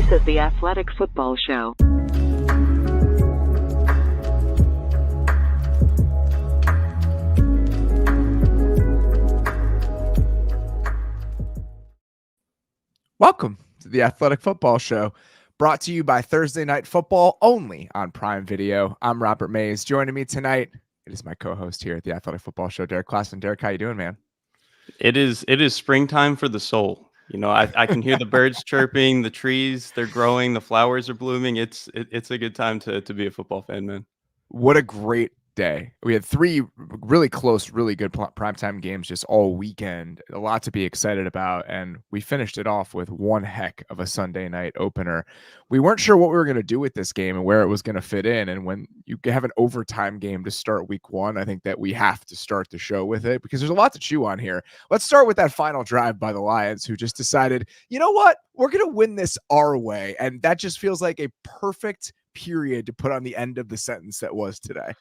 This is the Athletic Football Show. Welcome to the Athletic Football Show, brought to you by Thursday Night Football only on Prime Video. I'm Robert Mays. Joining me tonight, it is my co-host here at the Athletic Football Show, Derrik Klassen. Derrik, how you doing, man? It is springtime for the soul. You know, I can hear the birds chirping, the trees, they're growing, the flowers are blooming. It's a good time to be a football fan, man. What a great day. We had three really close, really good primetime games just all weekend. A lot to be excited about, and we finished it off with one heck of a Sunday night opener. We weren't sure what we were going to do with this game and where it was going to fit in, and when you have an overtime game to start week one, I think that we have to start the show with it because there's a lot to chew on here. Let's start with that final drive by the Lions, who just decided, you know what, we're going to win this our way, and that just feels like a perfect period to put on the end of the sentence that was today.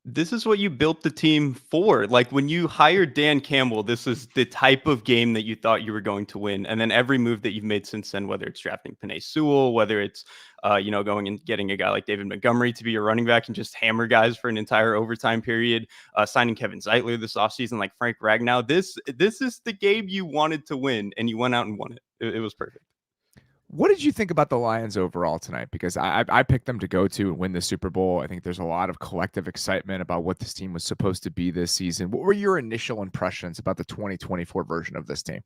This is what you built the team for. Like when you hired Dan Campbell, this is the type of game that you thought you were going to win. And then every move that you've made since then, whether it's drafting Penei Sewell, whether it's, going and getting a guy like David Montgomery to be your running back and just hammer guys for an entire overtime period, signing Kevin Zeitler this offseason, like Frank Ragnow, this is the game you wanted to win, and you went out and won it. It was perfect. What did you think about the Lions overall tonight? Because I picked them to go to and win the Super Bowl. I think there's a lot of collective excitement about what this team was supposed to be this season. What were your initial impressions about the 2024 version of this team?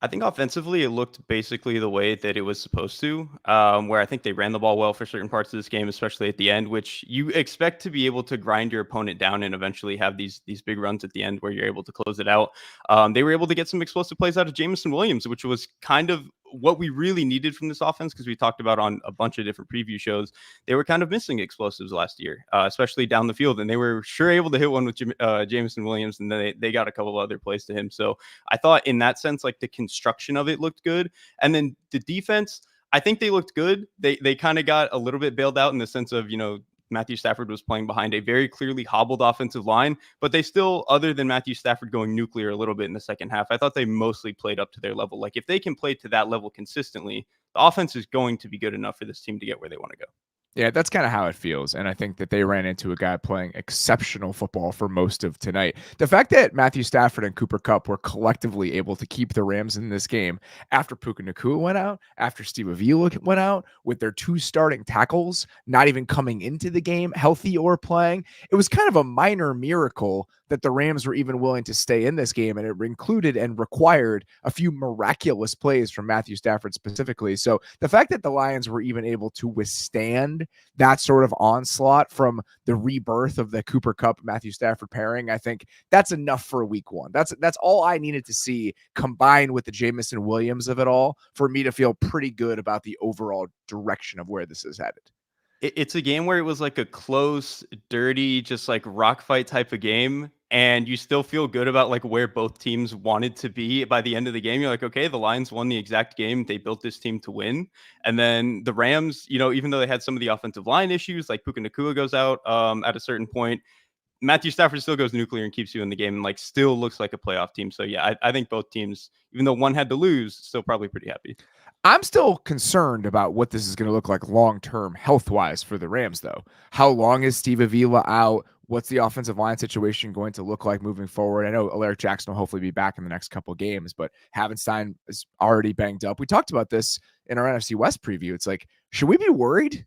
I think offensively, it looked basically the way that it was supposed to, where I think they ran the ball well for certain parts of this game, especially at the end, which you expect to be able to grind your opponent down and eventually have these big runs at the end where you're able to close it out. They were able to get some explosive plays out of Jameson Williams, which was kind of what we really needed from this offense, because we talked about on a bunch of different preview shows, they were kind of missing explosives last year, especially down the field, and they were sure able to hit one with Jameson Williams, and then they got a couple of other plays to him. So I thought in that sense, like the construction of it looked good, and then the defense, I think they looked good. They kind of got a little bit bailed out in the sense of, Matthew Stafford was playing behind a very clearly hobbled offensive line, but they still, other than Matthew Stafford going nuclear a little bit in the second half, I thought they mostly played up to their level. Like if they can play to that level consistently, the offense is going to be good enough for this team to get where they want to go. Yeah, that's kind of how it feels. And I think that they ran into a guy playing exceptional football for most of tonight. The fact that Matthew Stafford and Cooper Kupp were collectively able to keep the Rams in this game after Puka Nacua went out, after Steve Avila went out, with their two starting tackles not even coming into the game healthy or playing, it was kind of a minor miracle that the Rams were even willing to stay in this game, and it included and required a few miraculous plays from Matthew Stafford specifically. So the fact that the Lions were even able to withstand that sort of onslaught from the rebirth of the Cooper Kupp Matthew Stafford pairing, I think that's enough for week one. That's all I needed to see, combined with the Jameson Williams of it all, for me to feel pretty good about the overall direction of where this is headed. It's a game where it was like a close, dirty, just like rock fight type of game. And you still feel good about like where both teams wanted to be by the end of the game. You're like, okay, the Lions won the exact game. They built this team to win. And then the Rams, even though they had some of the offensive line issues, like Puka Nacua goes out at a certain point, Matthew Stafford still goes nuclear and keeps you in the game and like still looks like a playoff team. So yeah, I think both teams, even though one had to lose, still probably pretty happy. I'm still concerned about what this is going to look like long-term health-wise for the Rams, though. How long is Steve Avila out? What's the offensive line situation going to look like moving forward? I know Alaric Jackson will hopefully be back in the next couple of games, but Havenstein is already banged up. We talked about this in our NFC West preview. It's like, should we be worried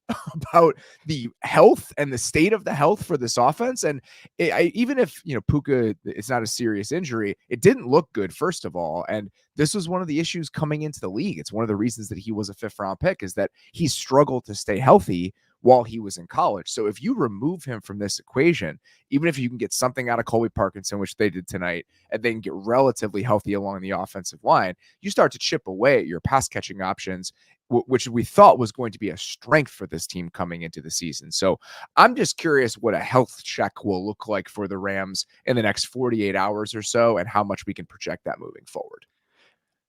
about the health and the state of the health for this offense? And even if, Puka, it's not a serious injury, it didn't look good, first of all. And this was one of the issues coming into the league. It's one of the reasons that he was a 5th round pick, is that he struggled to stay healthy while he was in college. So if you remove him from this equation, even if you can get something out of Colby Parkinson, which they did tonight, and then get relatively healthy along the offensive line, you start to chip away at your pass catching options, which we thought was going to be a strength for this team coming into the season. So I'm just curious what a health check will look like for the Rams in the next 48 hours or so, and how much we can project that moving forward.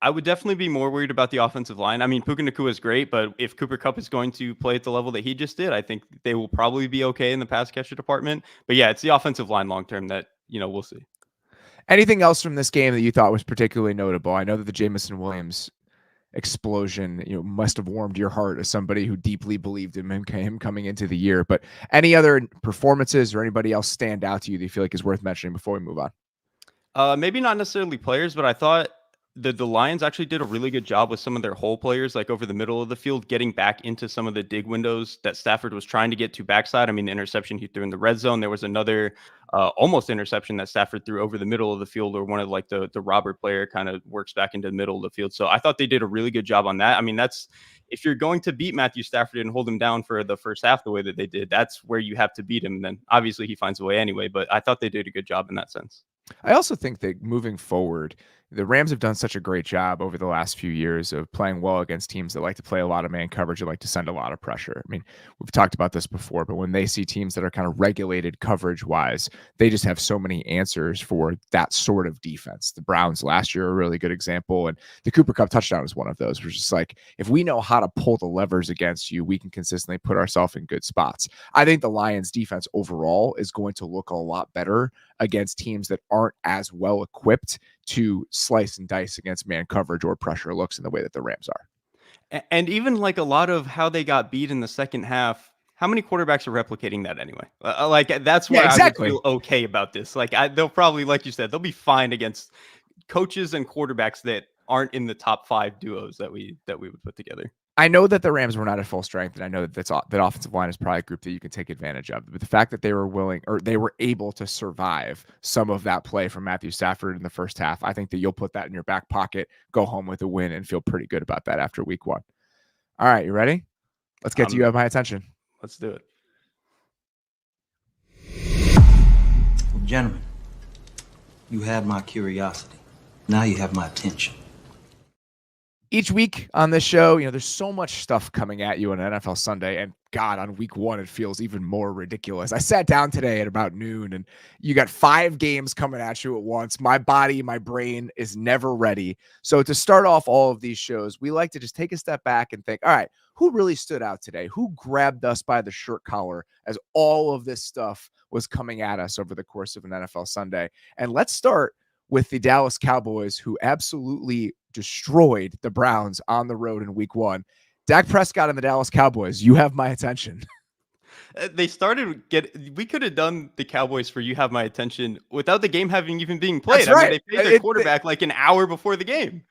I would definitely be more worried about the offensive line. I mean, Puka Nacua is great, but if Cooper Kupp is going to play at the level that he just did, I think they will probably be okay in the pass catcher department. But yeah, it's the offensive line long-term that, we'll see. Anything else from this game that you thought was particularly notable? I know that the Jameson Williams explosion, must have warmed your heart as somebody who deeply believed in him coming into the year. But any other performances or anybody else stand out to you that you feel like is worth mentioning before we move on? Maybe not necessarily players, but I thought the Lions actually did a really good job with some of their whole players, like over the middle of the field, getting back into some of the dig windows that Stafford was trying to get to backside. I mean, the interception he threw in the red zone. There was another almost interception that Stafford threw over the middle of the field, or one of like the Robert player kind of works back into the middle of the field. So I thought they did a really good job on that. I mean, that's, if you're going to beat Matthew Stafford and hold him down for the first half the way that they did, that's where you have to beat him. And then obviously he finds a way anyway, but I thought they did a good job in that sense. I also think that moving forward, the Rams have done such a great job over the last few years of playing well against teams that like to play a lot of man coverage and like to send a lot of pressure. I mean, we've talked about this before, but when they see teams that are kind of regulated coverage wise, they just have so many answers for that sort of defense. The Browns last year are a really good example, and the Cooper Kupp touchdown is one of those, which is like, if we know how to pull the levers against you, we can consistently put ourselves in good spots. I think the Lions defense overall is going to look a lot better against teams that aren't as well equipped to slice and dice against man coverage or pressure looks in the way that the Rams are. And even like a lot of how they got beat in the second half, how many quarterbacks are replicating that anyway? Like that's where exactly. I would feel okay about this. Like they'll probably, like you said, they'll be fine against coaches and quarterbacks that aren't in the top 5 duos that we would put together. I know that the Rams were not at full strength, and I know that that offensive line is probably a group that you can take advantage of. But the fact that they were willing, or they were able to survive some of that play from Matthew Stafford in the first half, I think that you'll put that in your back pocket, go home with a win, and feel pretty good about that after week 1. All right, you ready? Let's get to You Have My Attention. Let's do it. Well, gentlemen, you had my curiosity. Now you have my attention. Each week on this show, there's so much stuff coming at you on NFL Sunday, and God, on week 1, it feels even more ridiculous. I sat down today at about noon, and you got 5 games coming at you at once. My body, my brain is never ready. So to start off all of these shows, we like to just take a step back and think, all right, who really stood out today? Who grabbed us by the shirt collar as all of this stuff was coming at us over the course of an NFL Sunday? And let's start with the Dallas Cowboys, who absolutely destroyed the Browns on the road in week 1. Dak Prescott and the Dallas Cowboys, you have my attention. They started we could have done the Cowboys for You Have My Attention without the game having even being played. That's right. I mean, they played their quarterback like an hour before the game.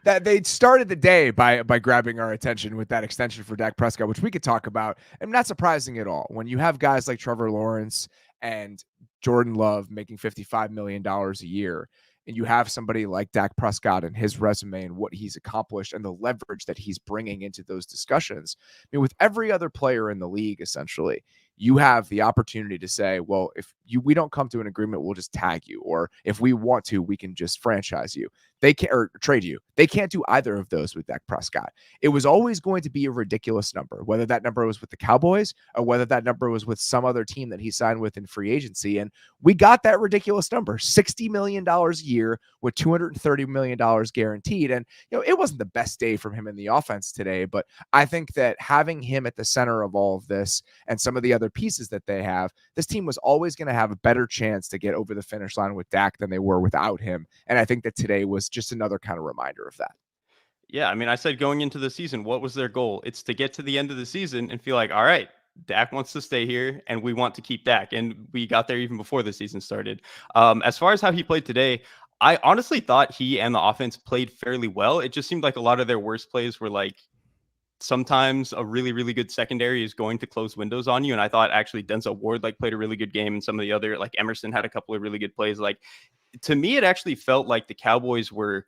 That they started the day by grabbing our attention with that extension for Dak Prescott, which we could talk about. And not surprising at all. When you have guys like Trevor Lawrence and Jordan Love making $55 million a year, and you have somebody like Dak Prescott and his resume and what he's accomplished and the leverage that he's bringing into those discussions. I mean, with every other player in the league, essentially, you have the opportunity to say, well, if we don't come to an agreement, we'll just tag you. Or if we want to, we can just franchise you. They can't, or trade you. They can't do either of those with Dak Prescott. It was always going to be a ridiculous number, whether that number was with the Cowboys or whether that number was with some other team that he signed with in free agency. And we got that ridiculous number, $60 million a year with $230 million guaranteed. And, it wasn't the best day from him in the offense today, but I think that having him at the center of all of this and some of the other pieces that they have, this team was always going to have a better chance to get over the finish line with Dak than they were without him. And I think that today was just another kind of reminder of that. Yeah, I mean, I said going into the season, what was their goal? It's to get to the end of the season and feel like, all right, Dak wants to stay here and we want to keep Dak. And we got there even before the season started. As far as how he played today, I honestly thought he and the offense played fairly well. It just seemed like a lot of their worst plays were like, sometimes a really, really good secondary is going to close windows on you. And I thought actually Denzel Ward played a really good game, and some of the other, like Emerson had a couple of really good plays. Like, to me, it actually felt like the Cowboys were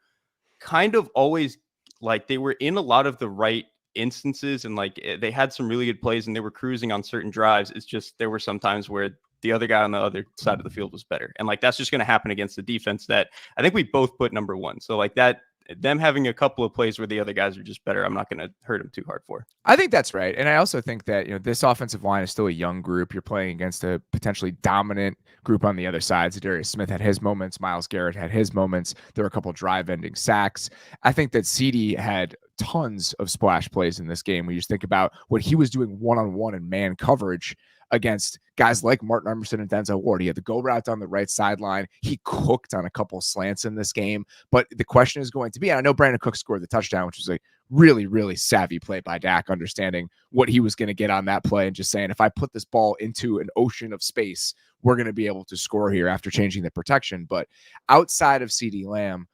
kind of always like they were in a lot of the right instances, and like they had some really good plays and they were cruising on certain drives. It's just there were some times where the other guy on the other side of the field was better. And like that's just going to happen against the defense that I think we both put number 1. So like that, them having a couple of plays where the other guys are just better, I'm not going to hurt them too hard for. I think that's right. And I also think that, this offensive line is still a young group. You're playing against a potentially dominant group on the other side. Zadarius Smith had his moments. Myles Garrett had his moments. There were a couple drive-ending sacks. I think that CD had tons of splash plays in this game. When you just think about what he was doing one-on-one and man coverage against guys like Martin Emerson and Denzel Ward. He had the go route on the right sideline. He cooked on a couple slants in this game. But the question is going to be, and I know Brandon Cook scored the touchdown, which was a really, really savvy play by Dak, understanding what he was going to get on that play and just saying, if I put this ball into an ocean of space, we're going to be able to score here after changing the protection. But outside of CeeDee Lamb,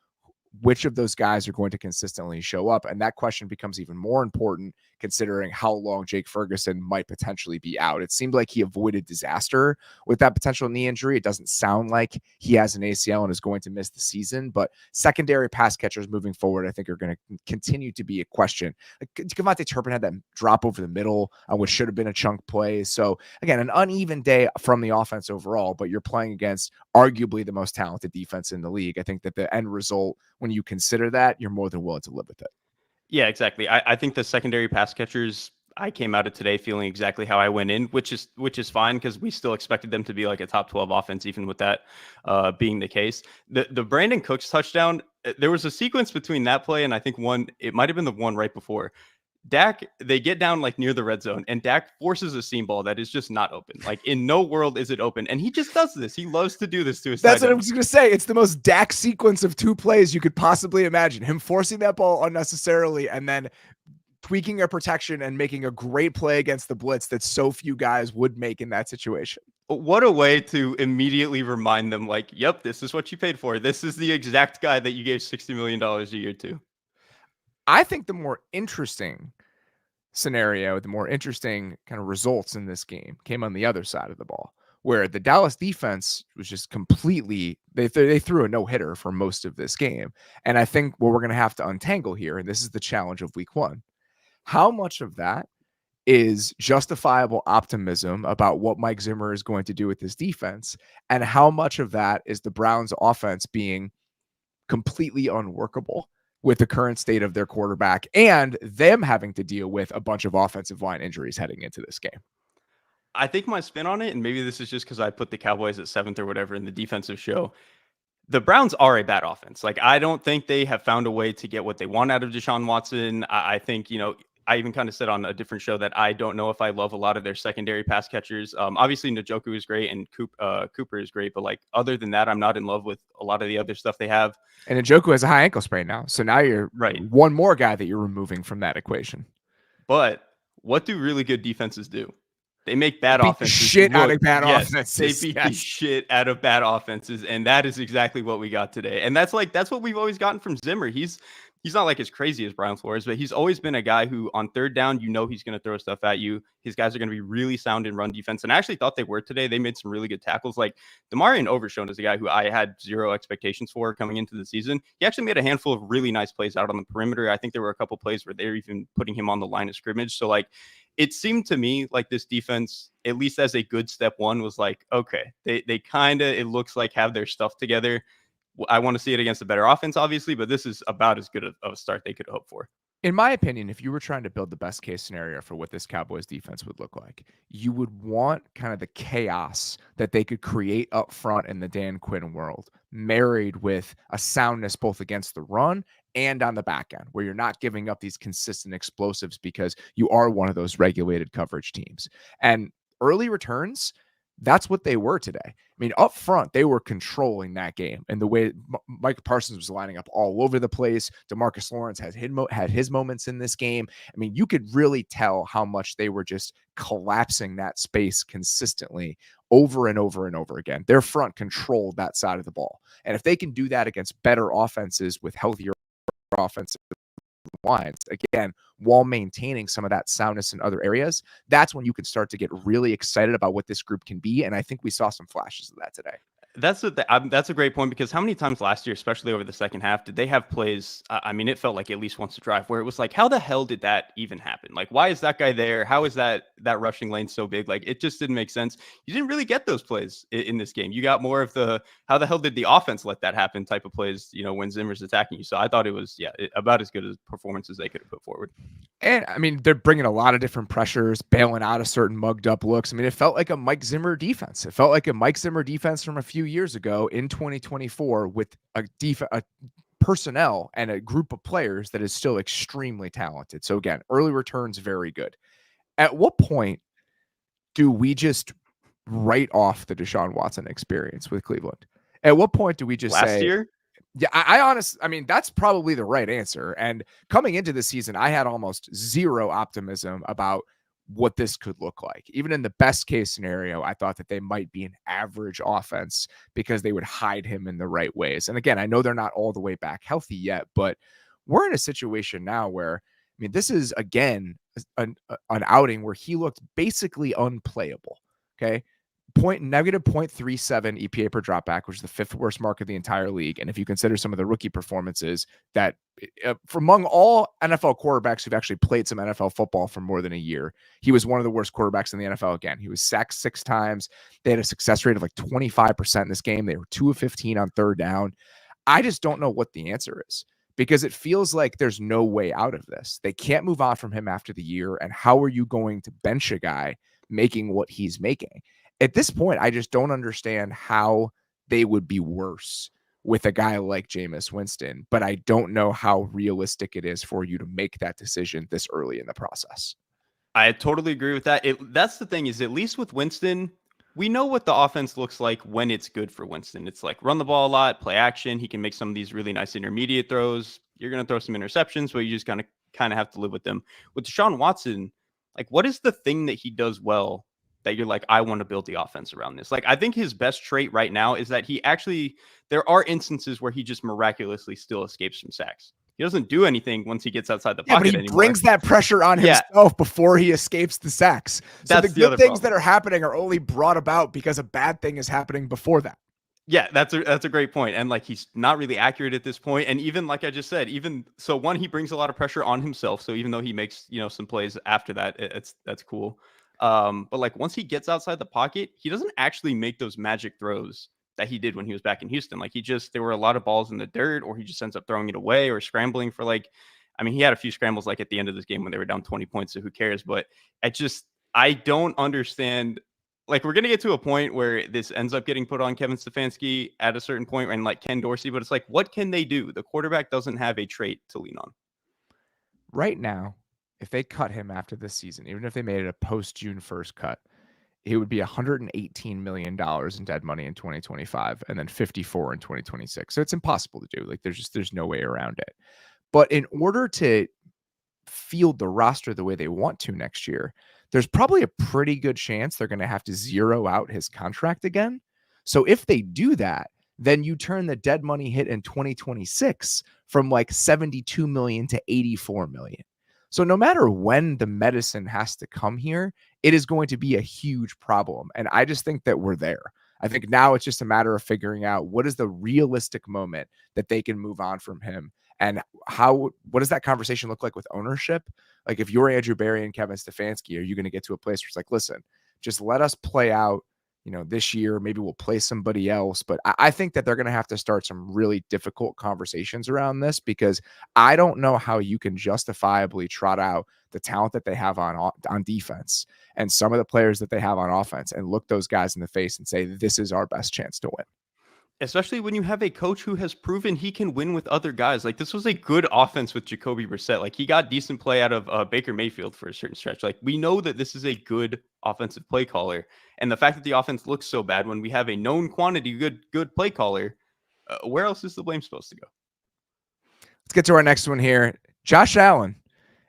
which of those guys are going to consistently show up? And that question becomes even more important considering how long Jake Ferguson might potentially be out. It seemed like he avoided disaster with that potential knee injury. It doesn't sound like he has an ACL and is going to miss the season, but secondary pass catchers moving forward, I think, are going to continue to be a question. Like, Devontae Turpin had that drop over the middle on which should have been a chunk play. So again, an uneven day from the offense overall, but you're playing against arguably the most talented defense in the league. I think that the end result, when you consider that, you're more than willing to live with it. Yeah, exactly. I think the secondary pass catchers, I came out of today feeling exactly how I went in, which is fine because we still expected them to be like a top 12 offense, even with that being the case. The Brandon Cooks touchdown, there was a sequence between that play and I think it might have been the one right before. Dak, they get down like near the red zone and Dak forces a seam ball that is just not open. Like in no world is it open. And he just does this. He loves to do this to his That's what I was going to say. It's the most Dak sequence of two plays you could possibly imagine. Him forcing that ball unnecessarily and then tweaking a protection and making a great play against the blitz that so few guys would make in that situation. What a way to immediately remind them like, yep, this is what you paid for. This is the exact guy that you gave $60 million a year to. I think the more interesting scenario, the more interesting kind of results in this game came on the other side of the ball, where the Dallas defense was just completely, they threw a no-hitter for most of this game. And I think what we're going to have to untangle here, and this is the challenge of week one, how much of that is justifiable optimism about what Mike Zimmer is going to do with this defense, and how much of that is the Browns offense being completely unworkable with the current state of their quarterback and them having to deal with a bunch of offensive line injuries heading into this game. I think my spin on it, and maybe this is just because I put the Cowboys at 7th or whatever in the defensive show, the Browns are a bad offense. Like, I don't think they have found a way to get what they want out of Deshaun Watson. I think, I even kind of said on a different show that I don't know if I love a lot of their secondary pass catchers. Obviously, Njoku is great and Cooper is great. But, like, other than that, I'm not in love with a lot of the other stuff they have. And Njoku has a high ankle sprain now. So now you're right. One more guy that you're removing from that equation. But what do really good defenses do? They make bad offenses. Shit out of bad offenses. They beat the shit out of bad offenses. And that is exactly what we got today. And that's what we've always gotten from Zimmer. He's not like as crazy as Brian Flores, but he's always been a guy who on third down, he's going to throw stuff at you. His guys are going to be really sound in run defense. And I actually thought they were today. They made some really good tackles. Like Demarion Overshown is a guy who I had zero expectations for coming into the season. He actually made a handful of really nice plays out on the perimeter. I think there were a couple plays where they're even putting him on the line of scrimmage. So like, it seemed to me like this defense, at least as a good step one, was like, okay, they kind of, it looks like have their stuff together. I want to see it against a better offense, obviously, but this is about as good of a start they could hope for. In my opinion, if you were trying to build the best case scenario for what this Cowboys defense would look like, you would want kind of the chaos that they could create up front in the Dan Quinn world, married with a soundness both against the run and on the back end, where you're not giving up these consistent explosives because you are one of those regulated coverage teams. And early returns, that's what they were today. I mean, up front, they were controlling that game. And the way Micah Parsons was lining up all over the place, DeMarcus Lawrence had his moments in this game. I mean, you could really tell how much they were just collapsing that space consistently over and over and over again. Their front controlled that side of the ball. And if they can do that against better offenses with healthier offensive lines, again, while maintaining some of that soundness in other areas, that's when you can start to get really excited about what this group can be. And I think we saw some flashes of that today. That's a great point, because how many times last year, especially over the second half, did they have plays? I mean, it felt like at least once a drive where it was like, how the hell did that even happen? Like, why is that guy there? How is that rushing lane so big? Like, it just didn't make sense. You didn't really get those plays in this game. You got more of the, how the hell did the offense let that happen type of plays, when Zimmer's attacking you. So I thought it was, about as good a performance as they could have put forward. And I mean, they're bringing a lot of different pressures, bailing out of certain mugged up looks. I mean, it felt like a Mike Zimmer defense. It felt like a Mike Zimmer defense from a few years ago in 2024 with a personnel and a group of players that is still extremely talented. So again, early returns, very good. At what point do we just write off the Deshaun Watson experience with Cleveland? At what point do we just Last say, year? yeah, I mean, that's probably the right answer. And coming into the season, I had almost zero optimism about what this could look like. Even in the best case scenario, I thought that they might be an average offense because they would hide him in the right ways. And again, I know they're not all the way back healthy yet, but we're in a situation now where, I mean, this is again an outing where he looked basically unplayable. Okay. Negative 0.37 EPA per dropback, which is the 5th worst mark of the entire league. And if you consider some of the rookie performances that for among all NFL quarterbacks who've actually played some NFL football for more than a year, he was one of the worst quarterbacks in the NFL. Again, he was sacked 6 times. They had a success rate of like 25% in this game. They were 2 of 15 on third down. I just don't know what the answer is, because it feels like there's no way out of this. They can't move on from him after the year. And how are you going to bench a guy making what he's making? At this point, I just don't understand how they would be worse with a guy like Jameis Winston, but I don't know how realistic it is for you to make that decision this early in the process. I totally agree with that. That's the thing, is at least with Winston, we know what the offense looks like when it's good for Winston. It's like run the ball a lot, play action. He can make some of these really nice intermediate throws. You're going to throw some interceptions, but you just kind of have to live with them. With Deshaun Watson, like, what is the thing that he does well that you're like, I want to build the offense around this? Like, I think his best trait right now is that there are instances where he just miraculously still escapes from sacks. He doesn't do anything once he gets outside the pocket but he anymore. brings that pressure on himself before he escapes the sacks. So That's the good things problem that are happening are only brought about because a bad thing is happening before that. Yeah, that's a great point. And like, he's not really accurate at this point. And even like I just said, he brings a lot of pressure on himself. So even though he makes, some plays after that, that's cool. But like, once he gets outside the pocket, he doesn't actually make those magic throws that he did when he was back in Houston. Like, there were a lot of balls in the dirt, or he just ends up throwing it away or scrambling for he had a few scrambles like at the end of this game when they were down 20 points. So who cares? But I don't understand. Like, we're going to get to a point where this ends up getting put on Kevin Stefanski at a certain point, and like Ken Dorsey, but it's like, what can they do? The quarterback doesn't have a trait to lean on. Right now, if they cut him after this season, even if they made it a post-June 1st cut, it would be $118 million in dead money in 2025 and then 54 in 2026. So it's impossible to do. Like, there's no way around it. But in order to field the roster the way they want to next year, there's probably a pretty good chance they're going to have to zero out his contract again. So if they do that, then you turn the dead money hit in 2026 from like 72 million to 84 million. So no matter when the medicine has to come here, it is going to be a huge problem. And I just think that we're there. I think now it's just a matter of figuring out what is the realistic moment that they can move on from him. And what does that conversation look like with ownership? Like, if you're Andrew Berry and Kevin Stefanski, are you going to get to a place where it's like, listen, just let us play out, this year, maybe we'll play somebody else. But I think that they're going to have to start some really difficult conversations around this, because I don't know how you can justifiably trot out the talent that they have on defense and some of the players that they have on offense and look those guys in the face and say, this is our best chance to win. Especially when you have a coach who has proven he can win with other guys. Like, this was a good offense with Jacoby Brissett. Like, he got decent play out of Baker Mayfield for a certain stretch. Like, we know that this is a good offensive play caller. And the fact that the offense looks so bad when we have a known quantity good play caller, where else is the blame supposed to go? Let's get to our next one here. Josh Allen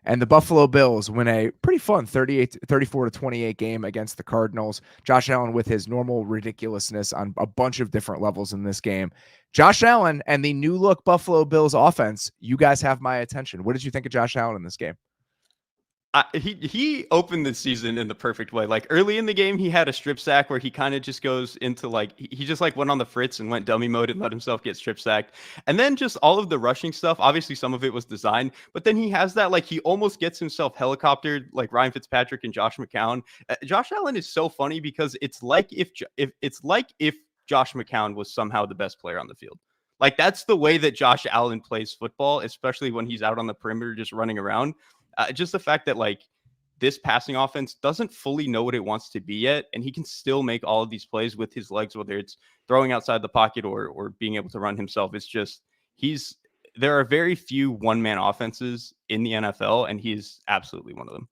and the Buffalo Bills win a pretty fun 34-28 game against the Cardinals. Josh Allen with his normal ridiculousness on a bunch of different levels in this game. Josh Allen and the new look Buffalo Bills offense, you guys have my attention. What did you think of Josh Allen in this game? He opened the season in the perfect way. Like, early in the game, he had a strip sack where he kind of just goes into he just went on the fritz and went dummy mode and let himself get strip sacked. And then just all of the rushing stuff, obviously some of it was designed, but then he has that, he almost gets himself helicoptered like Ryan Fitzpatrick and Josh McCown. Josh Allen is so funny because it's like if Josh McCown was somehow the best player on the field. Like, that's the way that Josh Allen plays football, especially when he's out on the perimeter just running around. Just the fact that this passing offense doesn't fully know what it wants to be yet, and he can still make all of these plays with his legs, whether it's throwing outside the pocket or being able to run himself. It's just there are very few one-man offenses in the NFL, and he's absolutely one of them.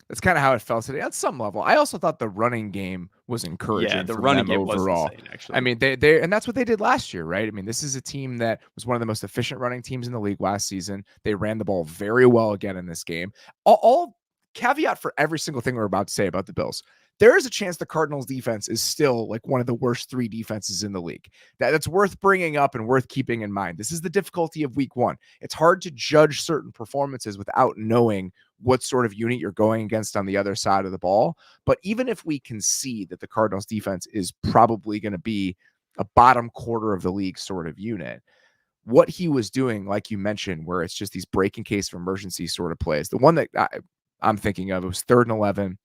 That's kind of how it felt today at some level. I also thought the running game was encouraging. Yeah, the from running them game was overall. insane, actually. I mean, they and that's what they did last year, right? I mean, this is a team that was one of the most efficient running teams in the league last season. They ran the ball very well again in this game. All caveat for every single thing we're about to say about the Bills. There is a chance the Cardinals defense is still like one of the worst 3 defenses in the league. That's worth bringing up and worth keeping in mind. This is the difficulty of week 1. It's hard to judge certain performances without knowing what sort of unit you're going against on the other side of the ball. But even if we can see that the Cardinals defense is probably going to be a bottom quarter of the league sort of unit, what he was doing, like you mentioned, where it's just these break in case of emergency sort of plays. The one that I'm thinking of, it was 3rd and 11.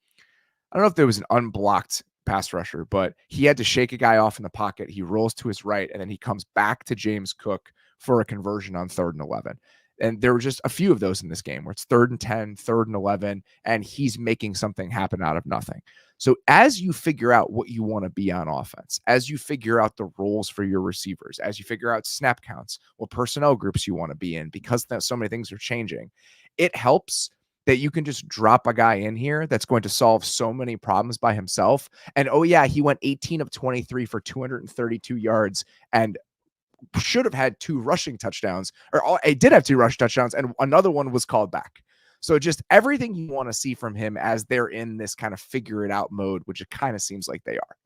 I don't know if there was an unblocked pass rusher, but he had to shake a guy off in the pocket. He rolls to his right, and then he comes back to James Cook for a conversion on 3rd and 11. And there were just a few of those in this game where it's 3rd and 10, 3rd and 11, and he's making something happen out of nothing. So as you figure out what you want to be on offense, as you figure out the roles for your receivers, as you figure out snap counts, what personnel groups you want to be in, because so many things are changing, it helps that you can just drop a guy in here that's going to solve so many problems by himself. And oh yeah, he went 18 of 23 for 232 yards and should have had 2 rushing touchdowns, or he did have 2 rushing touchdowns, and another one was called back. So just everything you want to see from him as they're in this kind of figure it out mode, which it kind of seems like they are.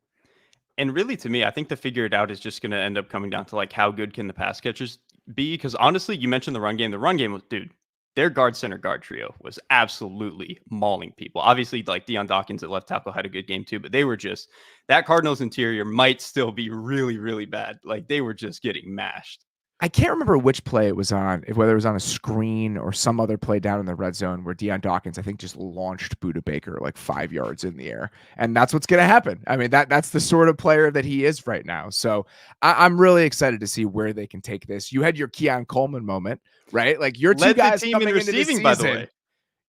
And really, to me, I think the figure it out is just going to end up coming down to like how good can the pass catchers be? Because honestly, you mentioned the run game. The run game was, dude, their guard center guard trio was absolutely mauling people. Obviously, like Deion Dawkins at left tackle had a good game too, but they were just, that Cardinals interior might still be really, really bad. Like they were just getting mashed. I can't remember which play it was on, whether it was on a screen or some other play down in the red zone where Deion Dawkins, I think, just launched Budda Baker like 5 yards in the air. And that's what's going to happen. I mean, that's the sort of player that he is right now. So I'm really excited to see where they can take this. You had your Keon Coleman moment, right? Like your two guys coming into the season, by the way.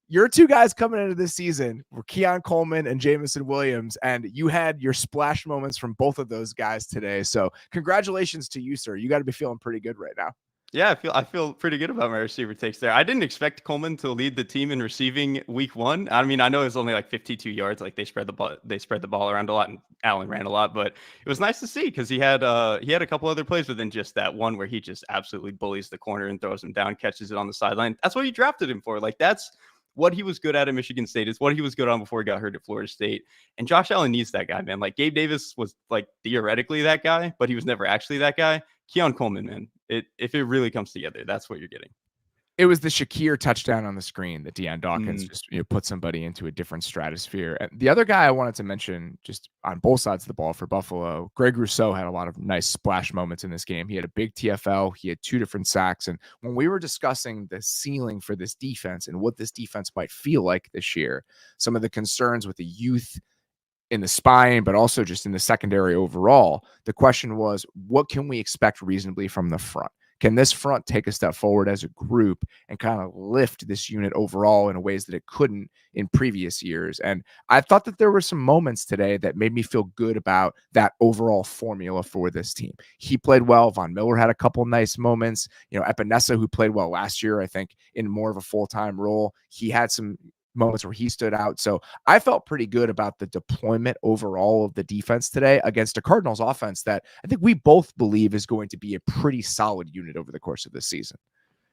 Your 2 guys coming into this season were Keon Coleman and Jamison Williams, and you had your splash moments from both of those guys today. So congratulations to you, sir. You got to be feeling pretty good right now. Yeah, I feel pretty good about my receiver takes there. I didn't expect Coleman to lead the team in receiving week 1. I mean, I know it was only like 52 yards. Like they spread the ball around a lot, and Allen ran a lot. But it was nice to see because he had a couple other plays within just that one where he just absolutely bullies the corner and throws him down, catches it on the sideline. That's what you drafted him for. Like that's what he was good at Michigan State. It's what he was good on before he got hurt at Florida State. And Josh Allen needs that guy, man. Like Gabe Davis was like theoretically that guy, but he was never actually that guy. Keon Coleman, man, if it really comes together, that's what you're getting. It was the Shakir touchdown on the screen that Deion Dawkins just put somebody into a different stratosphere. And the other guy I wanted to mention, just on both sides of the ball for Buffalo, Greg Rousseau had a lot of nice splash moments in this game. He had a big TFL. He had 2 different sacks. And when we were discussing the ceiling for this defense and what this defense might feel like this year, some of the concerns with the youth in the spine, but also just in the secondary overall, the question was, what can we expect reasonably from the front? Can this front take a step forward as a group and kind of lift this unit overall in ways that it couldn't in previous years? And I thought that there were some moments today that made me feel good about that overall formula for this team. He played well. Von Miller had a couple nice moments. Epinesa, who played well last year, I think in more of a full-time role, he had some moments where he stood out. So I felt pretty good about the deployment overall of the defense today against a Cardinals offense that I think we both believe is going to be a pretty solid unit over the course of this season.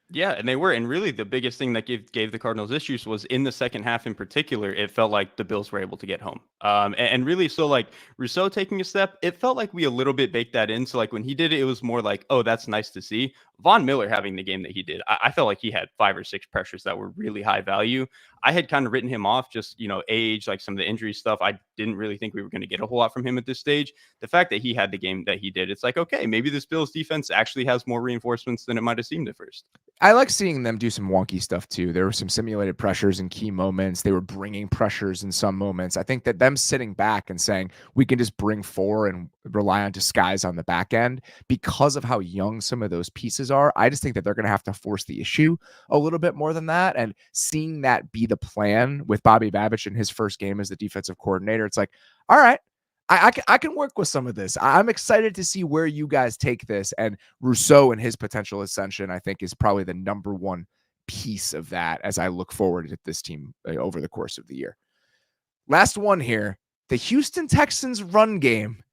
Yeah, and they were. And really the biggest thing that gave the Cardinals issues was in the second half in particular, it felt like the Bills were able to get home. And really, so like Rousseau taking a step, it felt like we a little bit baked that in. So like when he did it, it was more like, oh, that's nice to see. Von Miller having the game that he did, I felt like he had 5 or 6 pressures that were really high value. I had kind of written him off, just, age, like some of the injury stuff. I didn't really think we were going to get a whole lot from him at this stage. The fact that he had the game that he did, it's like, okay, maybe this Bills defense actually has more reinforcements than it might have seemed at first. I like seeing them do some wonky stuff too. There were some simulated pressures in key moments. They were bringing pressures in some moments. I think that them sitting back and saying we can just bring 4 and rely on disguise on the back end because of how young some of those pieces are. I just think that they're going to have to force the issue a little bit more than that. And seeing that be the plan with Bobby Babich in his first game as the defensive coordinator, it's like, all right, I can work with some of this. I'm excited to see where you guys take this. And Rousseau and his potential ascension, I think, is probably the number one piece of that as I look forward at this team over the course of the year. Last one here. The Houston Texans run game.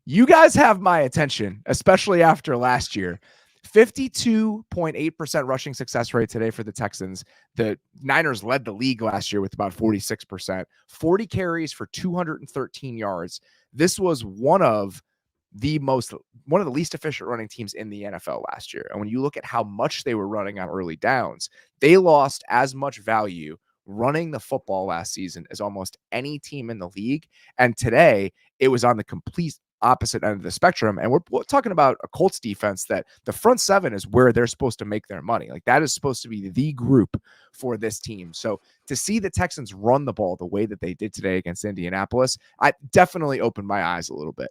You guys have my attention, especially after last year. 52.8% rushing success rate today for the Texans. The Niners led the league last year with about 46%. 40 carries for 213 yards. This was one of the least efficient running teams in the NFL last year. And when you look at how much they were running on early downs, they lost as much value running the football last season as almost any team in the league. And today it was on the complete opposite end of the spectrum. And we're talking about a Colts defense that the front seven is where they're supposed to make their money. Like that is supposed to be the group for this team. So to see the Texans run the ball the way that they did today against Indianapolis, I definitely opened my eyes a little bit.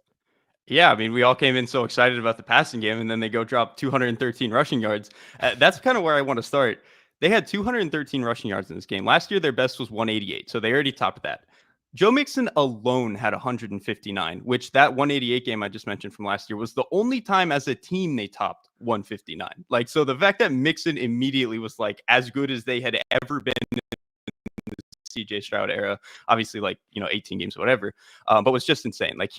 Yeah, I mean, we all came in so excited about the passing game, and then they go drop 213 rushing yards. That's kind of where I want to start. They had 213 rushing yards in this game. Last year, their best was 188, so they already topped that. Joe Mixon alone had 159, which that 188 game I just mentioned from last year was the only time as a team they topped 159. Like, so the fact that Mixon immediately was like as good as they had ever been in the CJ Stroud era, obviously like, 18 games or whatever, but was just insane. Like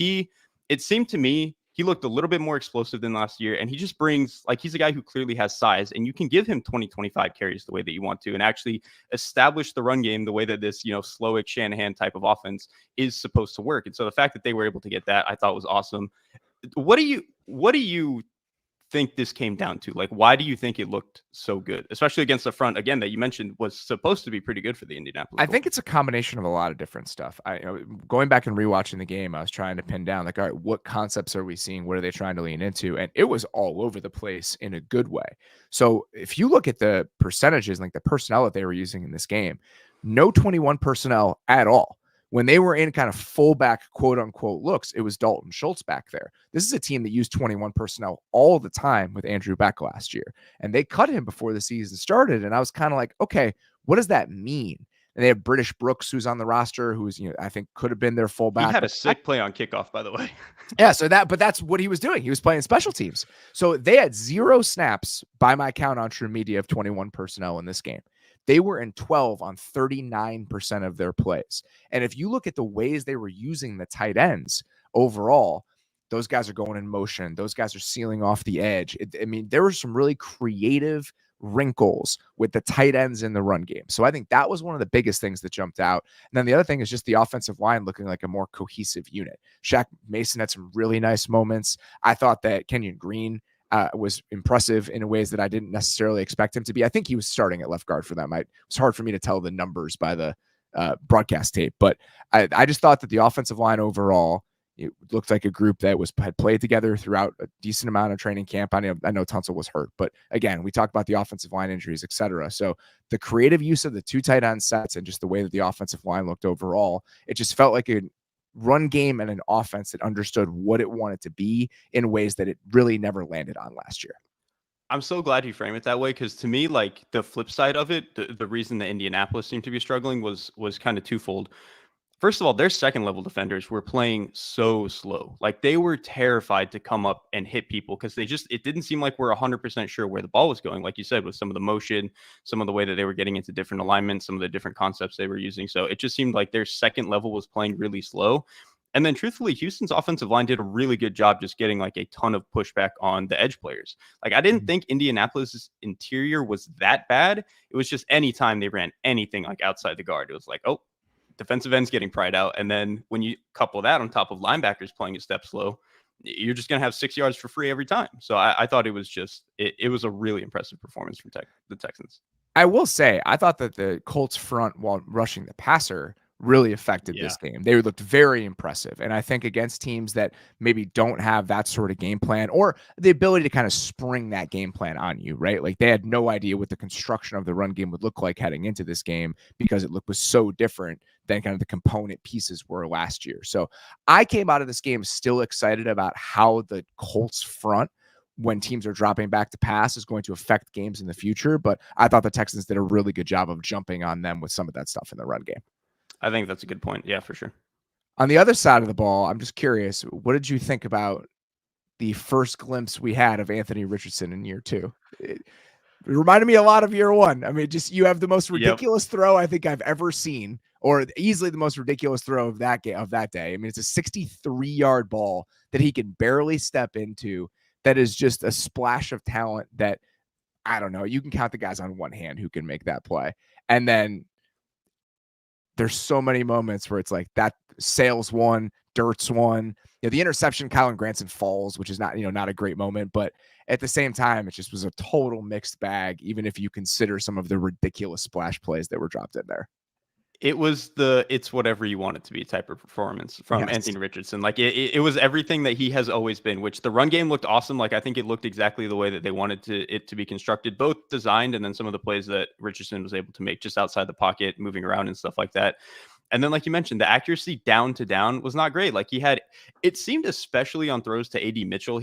it seemed to me he looked a little bit more explosive than last year, and he just brings, like, he's a guy who clearly has size, and you can give him 20, 25 carries the way that you want to and actually establish the run game the way that this, Slowick Shanahan type of offense is supposed to work. And so the fact that they were able to get that, I thought was awesome. What do you think this came down to? Like, why do you think it looked so good, especially against the front again that you mentioned was supposed to be pretty good for the Indianapolis Colts? I think it's a combination of a lot of different stuff. Going back and rewatching the game, I was trying to pin down, like, all right, what concepts are we seeing? What are they trying to lean into? And it was all over the place in a good way. So if you look at the percentages, like the personnel that they were using in this game, no 21 personnel at all. When they were in kind of fullback, quote unquote, looks, it was Dalton Schultz back there. This is a team that used 21 personnel all the time with Andrew Beck last year. And they cut him before the season started. And I was kind of like, okay, what does that mean? And they have British Brooks, who's on the roster, who's, I think could have been their fullback. He had a sick play on kickoff, by the way. Yeah, but that's what he was doing. He was playing special teams. So they had 0 snaps by my count on True Media of 21 personnel in this game. They were in 12 on 39% of their plays. And if you look at the ways they were using the tight ends overall, those guys are going in motion. Those guys are sealing off the edge. There were some really creative wrinkles with the tight ends in the run game. So I think that was one of the biggest things that jumped out. And then the other thing is just the offensive line looking like a more cohesive unit. Shaq Mason had some really nice moments. I thought that Kenyon Green was impressive in ways that I didn't necessarily expect him to be. I think he was starting at left guard for them. It was hard for me to tell the numbers by the broadcast tape, but I just thought that the offensive line overall, it looked like a group that had played together throughout a decent amount of training camp. I know Tunsil was hurt, but again, we talked about the offensive line injuries, etc. So the creative use of the 2 tight end sets and just the way that the offensive line looked overall, it just felt like a run game and an offense that understood what it wanted to be in ways that it really never landed on last year. I'm so glad you frame it that way, because to me, like, the flip side of it, the reason that Indianapolis seemed to be struggling was kind of twofold. First of all, their second level defenders were playing so slow. Like, they were terrified to come up and hit people because it didn't seem like we're 100% sure where the ball was going. Like you said, with some of the motion, some of the way that they were getting into different alignments, some of the different concepts they were using. So it just seemed like their second level was playing really slow. And then truthfully, Houston's offensive line did a really good job just getting like a ton of pushback on the edge players. Like, I didn't think Indianapolis' interior was that bad. It was just anytime they ran anything like outside the guard, it was like, oh, defensive ends getting pried out. And then when you couple that on top of linebackers playing a step slow, you're just going to have 6 yards for free every time. So I thought it was just, it was a really impressive performance from the Texans. I will say, I thought that the Colts front, while rushing the passer, really affected this game. They looked very impressive. And I think against teams that maybe don't have that sort of game plan or the ability to kind of spring that game plan on you, right? Like, they had no idea what the construction of the run game would look like heading into this game because it was so different than kind of the component pieces were last year. So I came out of this game still excited about how the Colts front, when teams are dropping back to pass, is going to affect games in the future. But I thought the Texans did a really good job of jumping on them with some of that stuff in the run game. I think that's a good point. Yeah, for sure. On the other side of the ball, I'm just curious, what did you think about the first glimpse we had of Anthony Richardson in year 2? It reminded me a lot of year one. I mean, just you have the most Yep. ridiculous throw I think I've ever seen, or easily the most ridiculous throw of that game of that day. I mean, it's a 63-yard ball that he can barely step into. That is just a splash of talent that I don't know. You can count the guys on one hand who can make that play. And then there's so many moments where it's like that Sales one, Dirt's one. The interception, Kylan Granson falls, which is not, not a great moment, but at the same time, it just was a total mixed bag, even if you consider some of the ridiculous splash plays that were dropped in there. It was it's whatever you want it to be type of performance from Yes. Anthony Richardson. Like it was everything that he has always been, which the run game looked awesome. Like I think it looked exactly the way that they wanted it to be constructed, both designed and then some of the plays that Richardson was able to make just outside the pocket, moving around and stuff like that. And then, like you mentioned, the accuracy down to down was not great. Like it seemed, especially on throws to AD Mitchell,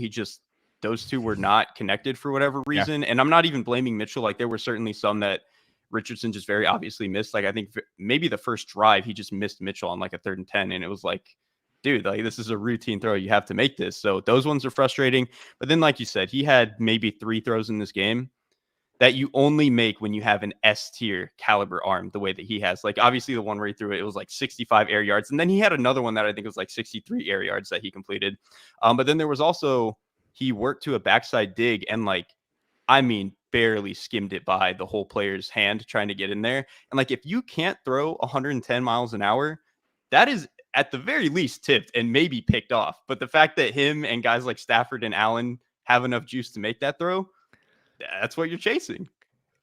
those two were not connected for whatever reason. Yeah. And I'm not even blaming Mitchell. Like there were certainly some that Richardson just very obviously missed. Like I think maybe the first drive, he just missed Mitchell on like a 3rd and 10. And it was like, dude, like this is a routine throw. You have to make this. So those ones are frustrating. But then, like you said, he had maybe 3 throws in this game that you only make when you have an S tier caliber arm the way that he has. Like obviously the one where he threw it was like 65 air yards. And then he had another one that I think was like 63 air yards that he completed. But then there was also, he worked to a backside dig and barely skimmed it by the whole player's hand trying to get in there. And like, if you can't throw 110 miles an hour, that is at the very least tipped and maybe picked off. But the fact that him and guys like Stafford and Allen have enough juice to make that throw, that's what you're chasing.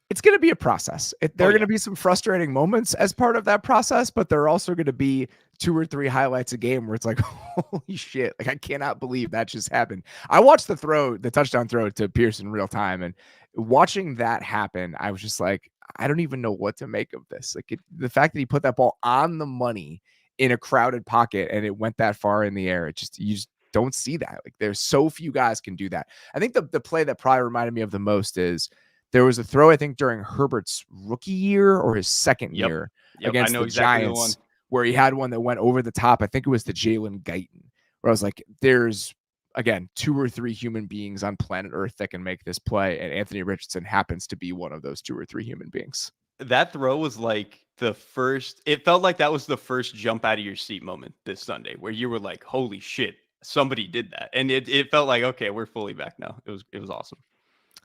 It's going to be a process. There are going to be some frustrating moments as part of that process, but there are also going to be 2 or 3 highlights a game where it's like, holy shit, like I cannot believe that just happened. I watched the touchdown throw to Pierce in real time, and watching that happen, I was just like, I don't even know what to make of this. Like the fact that he put that ball on the money in a crowded pocket and it went that far in the air, you just don't see that. Like there's so few guys can do that. I think the play that probably reminded me of the most is there was a throw, I think, during Herbert's rookie year or his second year against the Giants, where he had one that went over the top. I think it was the Jalen Guyton, where I was like, there's, again, 2 or 3 human beings on planet Earth that can make this play, and Anthony Richardson happens to be one of those 2 or 3 human beings. That throw was like it felt like that was the first jump out of your seat moment this Sunday, where you were like, holy shit, somebody did that. And it felt like, okay, we're fully back now. It was awesome.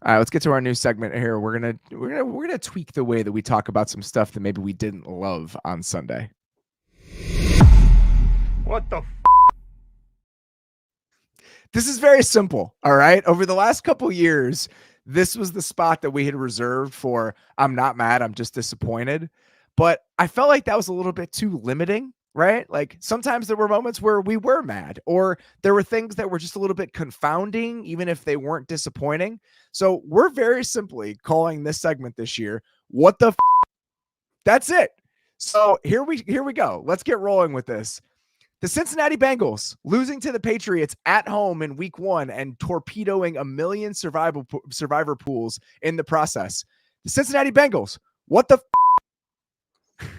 All right, let's get to our new segment here. We're gonna tweak the way that we talk about some stuff that maybe we didn't love on Sunday. What the? This is very simple. All right. Over the last couple years, this was the spot that we had reserved for. I'm not mad. I'm just disappointed. But I felt like that was a little bit too limiting. Right? Like sometimes there were moments where we were mad, or there were things that were just a little bit confounding, even if they weren't disappointing. So we're very simply calling this segment this year, what the That's it. So here we go. Let's get rolling with this. The Cincinnati Bengals losing to the Patriots at home in week 1 and torpedoing a million survivor pools in the process. The Cincinnati Bengals, what the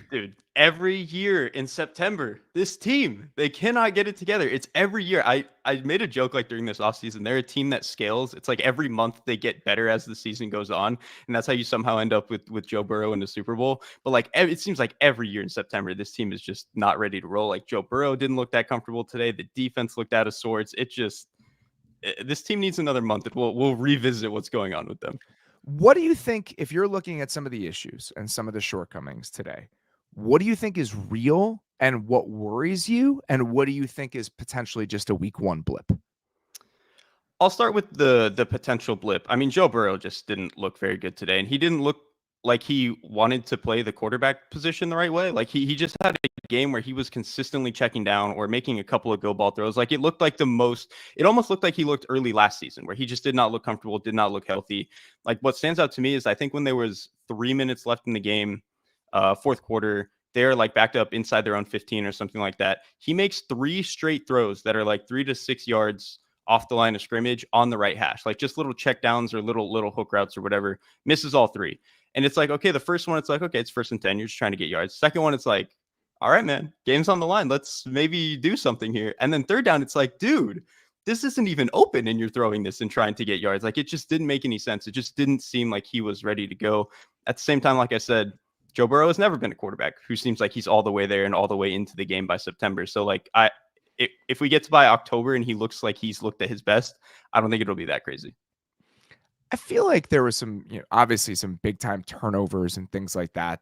Dude, every year in September, this team, they cannot get it together. It's every year. I made a joke like during this offseason. They're a team that scales. It's like every month they get better as the season goes on. And that's how you somehow end up with Joe Burrow in the Super Bowl. But like it seems like every year in September, this team is just not ready to roll. Like Joe Burrow didn't look that comfortable today. The defense looked out of sorts. This team needs another month. We'll revisit what's going on with them. What do you think, if you're looking at some of the issues and some of the shortcomings today, what do you think is real and what worries you? And what do you think is potentially just a week 1 blip? I'll start with the potential blip. I mean, Joe Burrow just didn't look very good today, and he didn't look like he wanted to play the quarterback position the right way. Like he just had a game where he was consistently checking down or making a couple of go ball throws. Like it almost looked like he looked early last season, where he just did not look comfortable, did not look healthy. Like what stands out to me is I think when there was 3 minutes left in the game, fourth quarter, they're like backed up inside their own 15 or something like that. He makes 3 straight throws that are like 3 to 6 yards off the line of scrimmage on the right hash, like just little check downs or little hook routes or whatever, misses all 3. And it's like, okay, the first one, it's like, okay, it's 1st and 10. You're just trying to get yards. Second one, it's like, all right, man, game's on the line. Let's maybe do something here. And then 3rd down, it's like, dude, this isn't even open and you're throwing this and trying to get yards. Like, it just didn't make any sense. It just didn't seem like he was ready to go. At the same time, like I said, Joe Burrow has never been a quarterback who seems like he's all the way there and all the way into the game by September. So like if we get to by October and he looks like he's looked at his best, I don't think it'll be that crazy. I feel like there was some, obviously some big time turnovers and things like that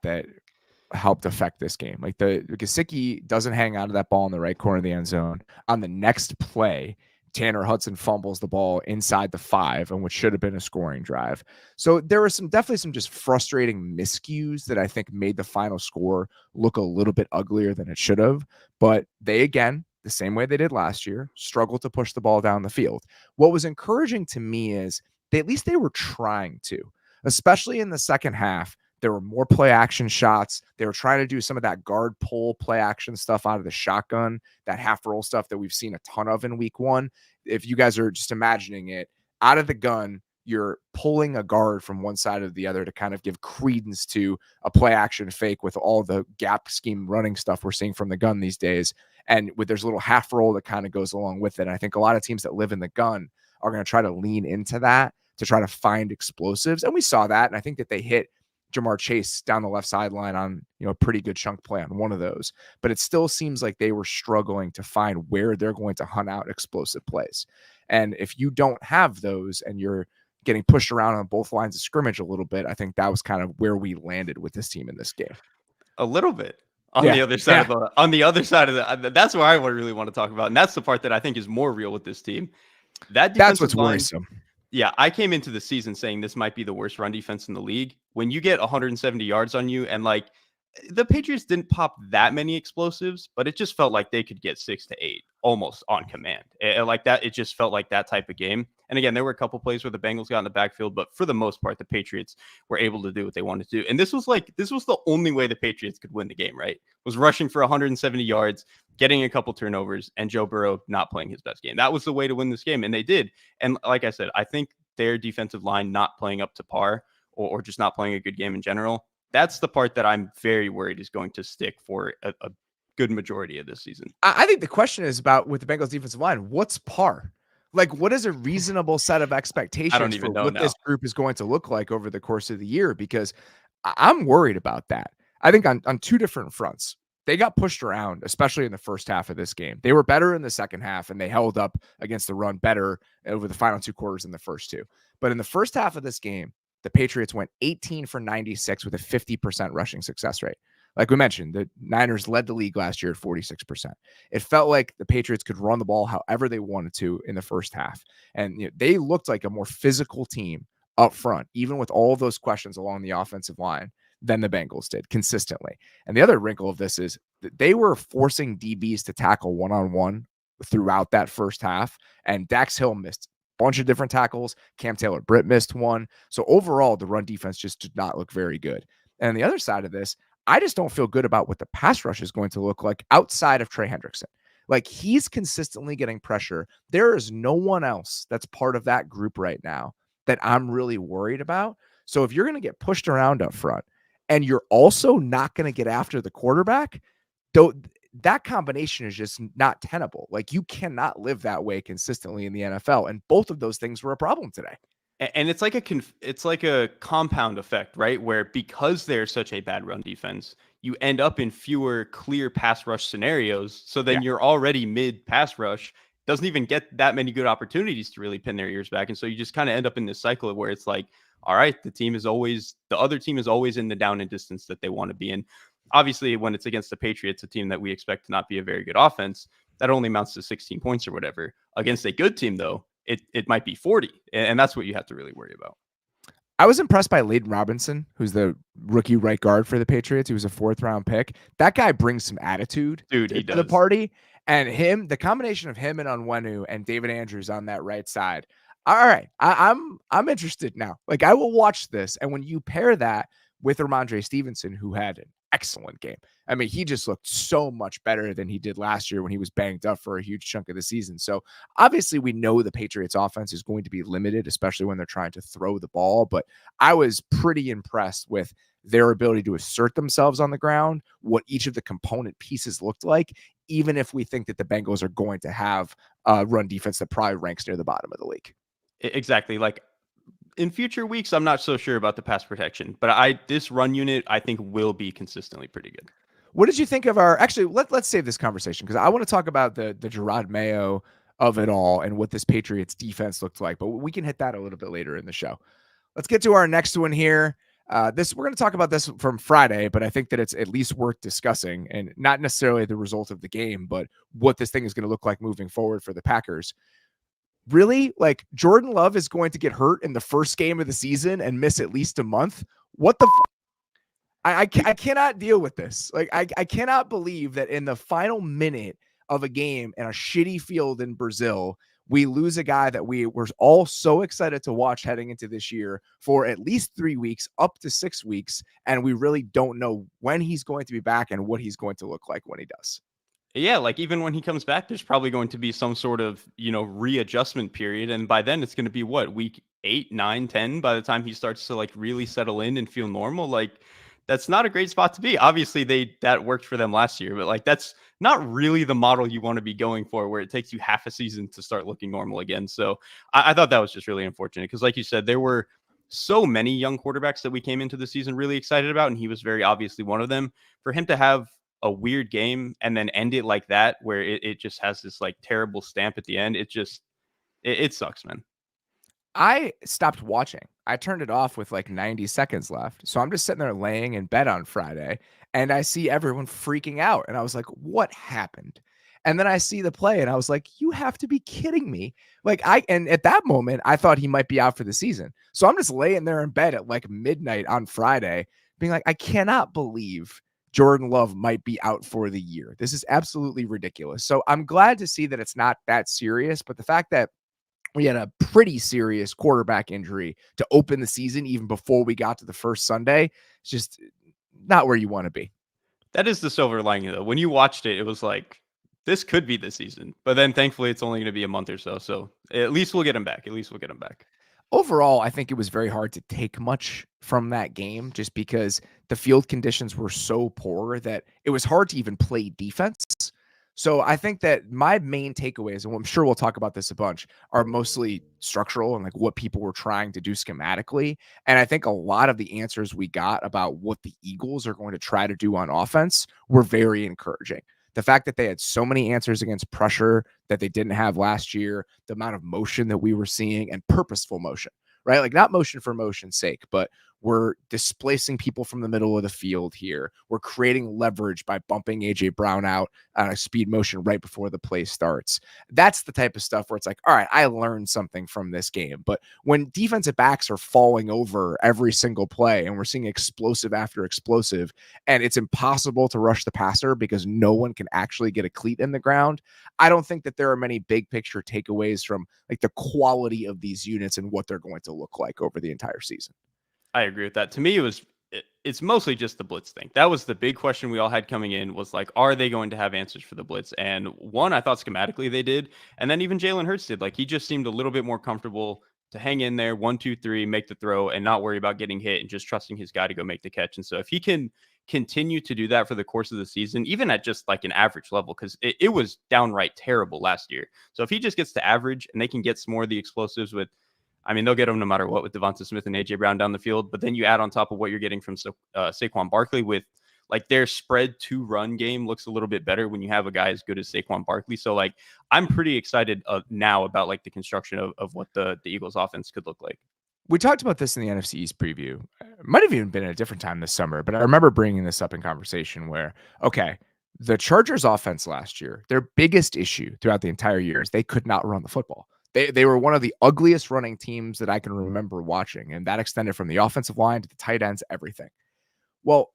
helped affect this game. Like the Gesicki doesn't hang out of that ball in the right corner of the end zone. On the next play, Tanner Hudson fumbles the ball inside the 5 on what should have been a scoring drive. So there was definitely some just frustrating miscues that I think made the final score look a little bit uglier than it should have. But they, again, the same way they did last year, struggled to push the ball down the field. What was encouraging to me is at least they were trying to, especially in the second half. There were more play action shots. They were trying to do some of that guard pull play action stuff out of the shotgun, that half roll stuff that we've seen a ton of in week 1. If you guys are just imagining it, out of the gun, you're pulling a guard from one side or the other to kind of give credence to a play action fake with all the gap scheme running stuff we're seeing from the gun these days. And there's a little half roll that kind of goes along with it. And I think a lot of teams that live in the gun are going to try to lean into that to try to find explosives. And we saw that. And I think that they hit Jamar Chase down the left sideline on, a pretty good chunk play on one of those, but it still seems like they were struggling to find where they're going to hunt out explosive plays. And if you don't have those and you're getting pushed around on both lines of scrimmage a little bit, I think that was kind of where we landed with this team in this game. A little bit on the other side of the, that's where I really want to talk about. And that's the part that I think is more real with this team. That's what's worrisome. Yeah, I came into the season saying this might be the worst run defense in the league. When you get 170 yards on you, and like the Patriots didn't pop that many explosives, but it just felt like they could get 6 to 8 almost on command. It just felt like that type of game. And again, there were a couple plays where the Bengals got in the backfield, but for the most part, the Patriots were able to do what they wanted to do. And this was the only way the Patriots could win the game, right? Was rushing for 170 yards, getting a couple turnovers, and Joe Burrow not playing his best game. That was the way to win this game, and they did. And like I said, I think their defensive line not playing up to par or just not playing a good game in general, that's the part that I'm very worried is going to stick for a good majority of this season. I think the question is about with the Bengals defensive line, what's par? Like, what is a reasonable set of expectations for what this group is going to look like over the course of the year? Because I'm worried about that. I think on two different fronts. They got pushed around, especially in the first half of this game. They were better in the second half, and they held up against the run better over the final 2 quarters than the first 2. But in the first half of this game, the Patriots went 18 for 96 with a 50% rushing success rate. Like we mentioned, the Niners led the league last year at 46%. It felt like the Patriots could run the ball however they wanted to in the first half. And they looked like a more physical team up front, even with all of those questions along the offensive line, than the Bengals did consistently. And the other wrinkle of this is that they were forcing DBs to tackle one-on-one throughout that first half. And Dax Hill missed a bunch of different tackles. Cam Taylor-Britt missed one. So overall, the run defense just did not look very good. And on the other side of this, I just don't feel good about what the pass rush is going to look like outside of Trey Hendrickson. Like, he's consistently getting pressure. There is no one else that's part of that group right now that I'm really worried about. So if you're going to get pushed around up front, and you're also not going to get after the quarterback, though, that combination is just not tenable. Like, you cannot live that way consistently in the NFL. And both of those things were a problem today. And it's like a compound effect, right? Where because they're such a bad run defense, you end up in fewer clear pass rush scenarios. So then you're already mid pass rush, doesn't even get that many good opportunities to really pin their ears back. And so you just kind of end up in this cycle of where it's like, all right, the other team is always in the down and distance that they want to be in. Obviously, when it's against the Patriots, a team that we expect to not be a very good offense, that only amounts to 16 points or whatever. Against a good team, though, it might be 40. And that's what you have to really worry about. I was impressed by Layden Robinson, who's the rookie right guard for the Patriots. He was a 4th-round pick. That guy brings some attitude to the party. And the combination of him and Onwenu and David Andrews on that right side. All right, I'm interested now. Like, I will watch this. And when you pair that with Ramondre Stevenson, who had an excellent game. I mean, he just looked so much better than he did last year when he was banged up for a huge chunk of the season. So obviously we know the Patriots offense is going to be limited, especially when they're trying to throw the ball. But I was pretty impressed with their ability to assert themselves on the ground, what each of the component pieces looked like, even if we think that the Bengals are going to have a run defense that probably ranks near the bottom of the league. Exactly. Like in future weeks, I'm not so sure about the pass protection, but this run unit I think will be consistently pretty good. What did you think of actually, let's save this conversation because I want to talk about the Gerard Mayo of it all and what this Patriots defense looked like, but we can hit that a little bit later in the show. Let's get to our next one here. We're going to talk about this from Friday, but I think that it's at least worth discussing, and not necessarily the result of the game, but what this thing is going to look like moving forward for the Packers. Really, like Jordan Love is going to get hurt in the first game of the season and miss at least a month. What the I cannot deal with this. Like I cannot believe that in the final minute of a game in a shitty field in Brazil, we lose a guy that we were all so excited to watch heading into this year for at least 3 weeks, up to 6 weeks. And we really don't know when he's going to be back and what he's going to look like when he does. Yeah, like even when he comes back, there's probably going to be some sort of, readjustment period. And by then it's going to be what, week 8, 9, 10 by the time he starts to like really settle in and feel normal. Like that's not a great spot to be. Obviously that worked for them last year, but like that's not really the model you want to be going for, where it takes you half a season to start looking normal again. So I thought that was just really unfortunate because like you said, there were so many young quarterbacks that we came into the season really excited about, and he was very obviously one of them. For him to have a weird game and then end it like that, where it just has this like terrible stamp at the end, it sucks, man. I stopped watching. I turned it off with like 90 seconds left. So I'm just sitting there laying in bed on Friday and I see everyone freaking out. And I was like, what happened? And then I see the play and I was like, you have to be kidding me. And at that moment, I thought he might be out for the season. So I'm just laying there in bed at like midnight on Friday being like, I cannot believe Jordan Love might be out for the year. This is absolutely ridiculous. So I'm glad to see that it's not that serious, but the fact that we had a pretty serious quarterback injury to open the season, even before we got to the first Sunday, it's just not where you want to be. That is the silver lining, though. When you watched it, it was like, this could be the season. But then thankfully, it's only going to be a month or so. So at least we'll get him back. Overall, I think it was very hard to take much from that game just because the field conditions were so poor that it was hard to even play defense. So I think that my main takeaways, and I'm sure we'll talk about this a bunch, are mostly structural and like what people were trying to do schematically. And I think a lot of the answers we got about what the Eagles are going to try to do on offense were very encouraging. The fact that they had so many answers against pressure that they didn't have last year, the amount of motion that we were seeing, and purposeful motion, right? Like not motion for motion's sake, but we're displacing people from the middle of the field here. We're creating leverage by bumping AJ Brown out on a speed motion right before the play starts. That's the type of stuff where it's like, all right, I learned something from this game. But when defensive backs are falling over every single play and we're seeing explosive after explosive, and it's impossible to rush the passer because no one can actually get a cleat in the ground, I don't think that there are many big picture takeaways from like the quality of these units and what they're going to look like over the entire season. I agree with that. To me, it's mostly just the blitz thing. That was the big question we all had coming in, was like, are they going to have answers for the blitz? And one, I thought schematically they did. And then even Jalen Hurts did. Like, he just seemed a little bit more comfortable to hang in there, 1, 2, 3, make the throw and not worry about getting hit and just trusting his guy to go make the catch. And so if he can continue to do that for the course of the season, even at just like an average level, because it was downright terrible last year. So if he just gets to average and they can get some more of the explosives with, I mean, they'll get them no matter what with Devonta Smith and AJ Brown down the field. But then you add on top of what you're getting from Saquon Barkley with like their spread to run game looks a little bit better when you have a guy as good as Saquon Barkley. So like, I'm pretty excited now about like the construction of what the Eagles offense could look like. We talked about this in the NFC East preview. It might have even been at a different time this summer, but I remember bringing this up in conversation where, okay, the Chargers offense last year, their biggest issue throughout the entire year is they could not run the football. They were one of the ugliest running teams that I can remember watching, and that extended from the offensive line to the tight ends, everything. Well,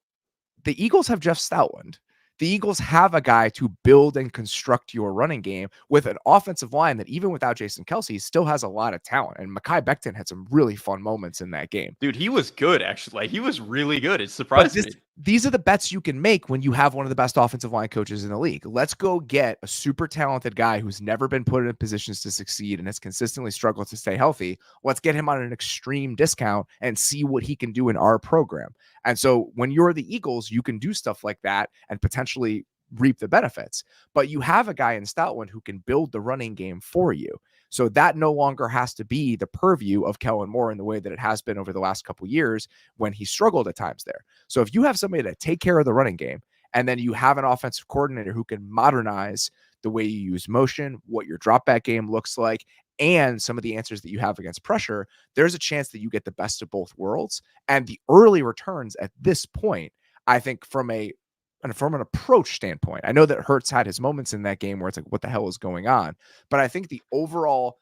the Eagles have Jeff Stoutland. The Eagles have a guy to build and construct your running game with an offensive line that even without Jason Kelce still has a lot of talent. And Mekhi Becton had some really fun moments in that game. Dude, he was good, actually. Like, he was really good. It surprised me. These are the bets you can make when you have one of the best offensive line coaches in the league. Let's go get a super talented guy who's never been put in positions to succeed and has consistently struggled to stay healthy. Let's get him on an extreme discount and see what he can do in our program. And so when you're the Eagles, you can do stuff like that and potentially reap the benefits. But you have a guy in Stoutland who can build the running game for you. So that no longer has to be the purview of Kellen Moore in the way that it has been over the last couple of years when he struggled at times there. So if you have somebody to take care of the running game, and then you have an offensive coordinator who can modernize the way you use motion, what your drop back game looks like, and some of the answers that you have against pressure, there's a chance that you get the best of both worlds. And the early returns at this point, I think from an approach standpoint, I know that Hurts had his moments in that game where it's like, what the hell is going on? But I think the overall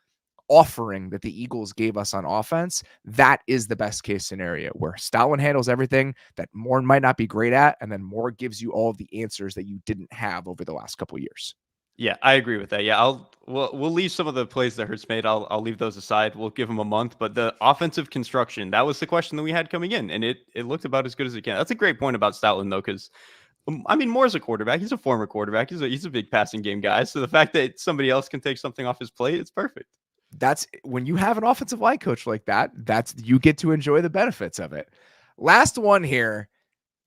offering that the Eagles gave us on offense, that is the best case scenario where Stoutland handles everything that Moore might not be great at, and then Moore gives you all of the answers that you didn't have over the last couple of years. Yeah, I agree with that. Yeah, we'll leave some of the plays that Hurts made. I'll leave those aside. We'll give him a month. But the offensive construction, that was the question that we had coming in, and it looked about as good as it can. That's a great point about Stoutland, though, because I mean, Moore's a quarterback. He's a former quarterback. He's a big passing game guy. So the fact that somebody else can take something off his plate, it's perfect. That's when you have an offensive line coach like that, that's you get to enjoy the benefits of it. Last one here.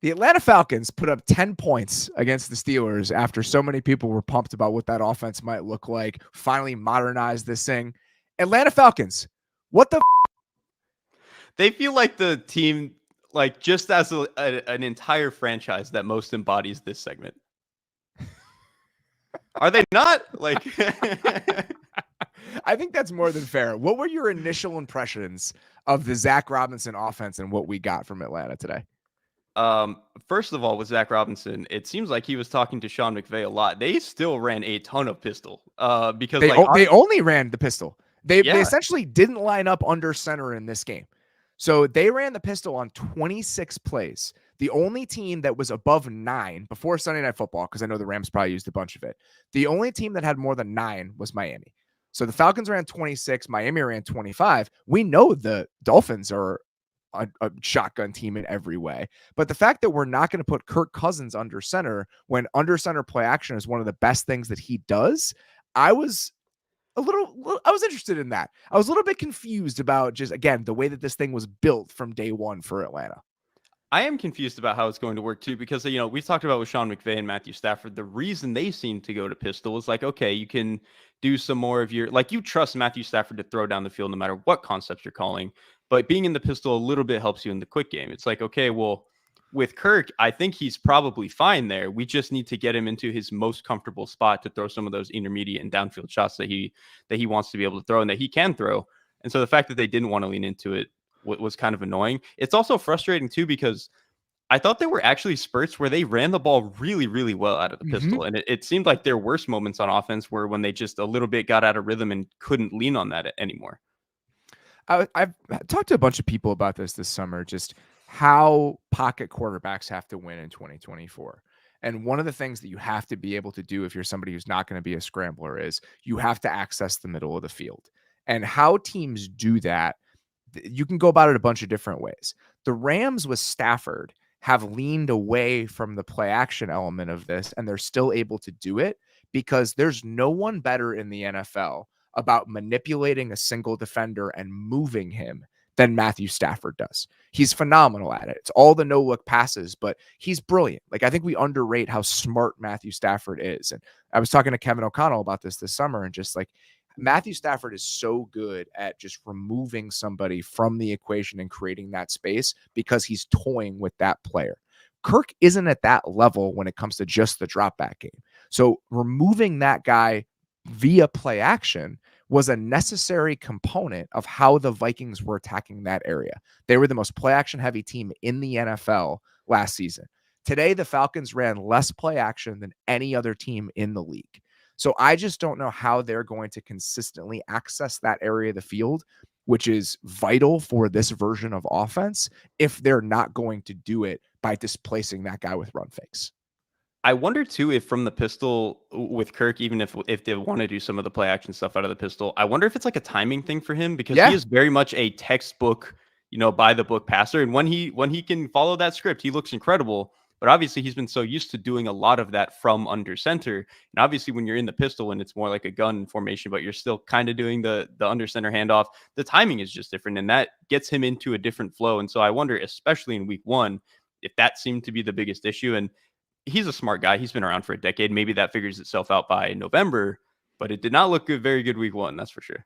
The Atlanta Falcons put up 10 points against the Steelers after so many people were pumped about what that offense might look like. Finally modernized this thing. Atlanta Falcons, what the They feel like the team, like just as an entire franchise that most embodies this segment. Are they not? Like I think that's more than fair. What were your initial impressions of the Zach Robinson offense and what we got from Atlanta today? First of all, with Zach Robinson, it seems like he was talking to Sean McVay a lot. They still ran a ton of pistol, because they only ran the pistol. They essentially didn't line up under center in this game. So they ran the pistol on 26 plays. The only team that was above 9 before Sunday Night Football, because I know the Rams probably used a bunch of it. The only team that had more than 9 was Miami. So the Falcons ran 26, Miami ran 25. We know the Dolphins are a shotgun team in every way. But the fact that we're not going to put Kirk Cousins under center when under center play action is one of the best things that he does, I was interested in that. I was a little bit confused about just, again, the way that this thing was built from day one for Atlanta. I am confused about how it's going to work too, because, we've talked about with Sean McVay and Matthew Stafford, the reason they seem to go to pistol is like, okay, you can do some more of you trust Matthew Stafford to throw down the field no matter what concepts you're calling, but being in the pistol a little bit helps you in the quick game. It's like, okay, well, with Kirk, I think he's probably fine there. We just need to get him into his most comfortable spot to throw some of those intermediate and downfield shots that he wants to be able to throw and that he can throw. And so the fact that they didn't want to lean into it was kind of annoying. It's also frustrating too, because I thought there were actually spurts where they ran the ball really, really well out of the pistol. And it seemed like their worst moments on offense were when they just a little bit got out of rhythm and couldn't lean on that anymore. I've talked to a bunch of people about this summer, just how pocket quarterbacks have to win in 2024. And one of the things that you have to be able to do if you're somebody who's not going to be a scrambler is you have to access the middle of the field. And how teams do that, you can go about it a bunch of different ways. The Rams with Stafford have leaned away from the play action element of this, and they're still able to do it because there's no one better in the NFL about manipulating a single defender and moving him than Matthew Stafford does. He's phenomenal at it. It's all the no-look passes, but he's brilliant. Like, I think we underrate how smart Matthew Stafford is. And I was talking to Kevin O'Connell about this summer, and just like, Matthew Stafford is so good at just removing somebody from the equation and creating that space because he's toying with that player. Kirk isn't at that level when it comes to just the drop back game. So removing that guy via play action was a necessary component of how the Vikings were attacking that area. They were the most play action heavy team in the NFL last season. Today, the Falcons ran less play action than any other team in the league. So I just don't know how they're going to consistently access that area of the field, which is vital for this version of offense, if they're not going to do it by displacing that guy with run fakes. I wonder too if from the pistol with Kirk, even if they want to do some of the play action stuff out of the pistol, I wonder if it's like a timing thing for him, because he is very much a textbook, by the book passer. And when he can follow that script, he looks incredible. But obviously he's been so used to doing a lot of that from under center. And obviously when you're in the pistol and it's more like a gun formation, but you're still kind of doing the under center handoff, the timing is just different, and that gets him into a different flow. And so I wonder, especially in week one, if that seemed to be the biggest issue. And he's a smart guy. He's been around for a decade. Maybe that figures itself out by November, but it did not look good. Very good week one. That's for sure.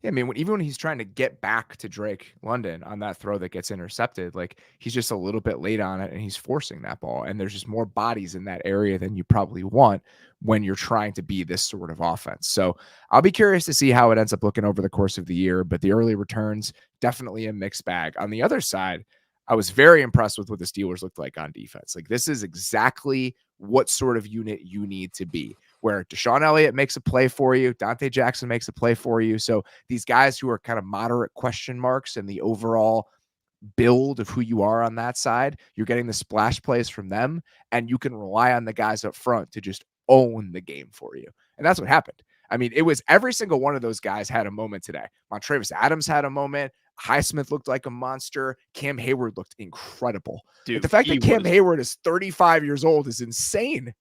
Yeah, I mean, even when he's trying to get back to Drake London on that throw that gets intercepted, like he's just a little bit late on it and he's forcing that ball. And there's just more bodies in that area than you probably want when you're trying to be this sort of offense. So I'll be curious to see how it ends up looking over the course of the year. But the early returns, definitely a mixed bag. On the other side, I was very impressed with what the Steelers looked like on defense. Like this is exactly what sort of unit you need to be, where Deshaun Elliott makes a play for you, Dante Jackson makes a play for you. So these guys who are kind of moderate question marks in the overall build of who you are on that side, you're getting the splash plays from them, and you can rely on the guys up front to just own the game for you. And that's what happened. I mean, it was every single one of those guys had a moment today. Montravius Adams had a moment. Highsmith looked like a monster. Cam Hayward looked incredible. Dude, like the fact that Cam Hayward is 35 years old is insane.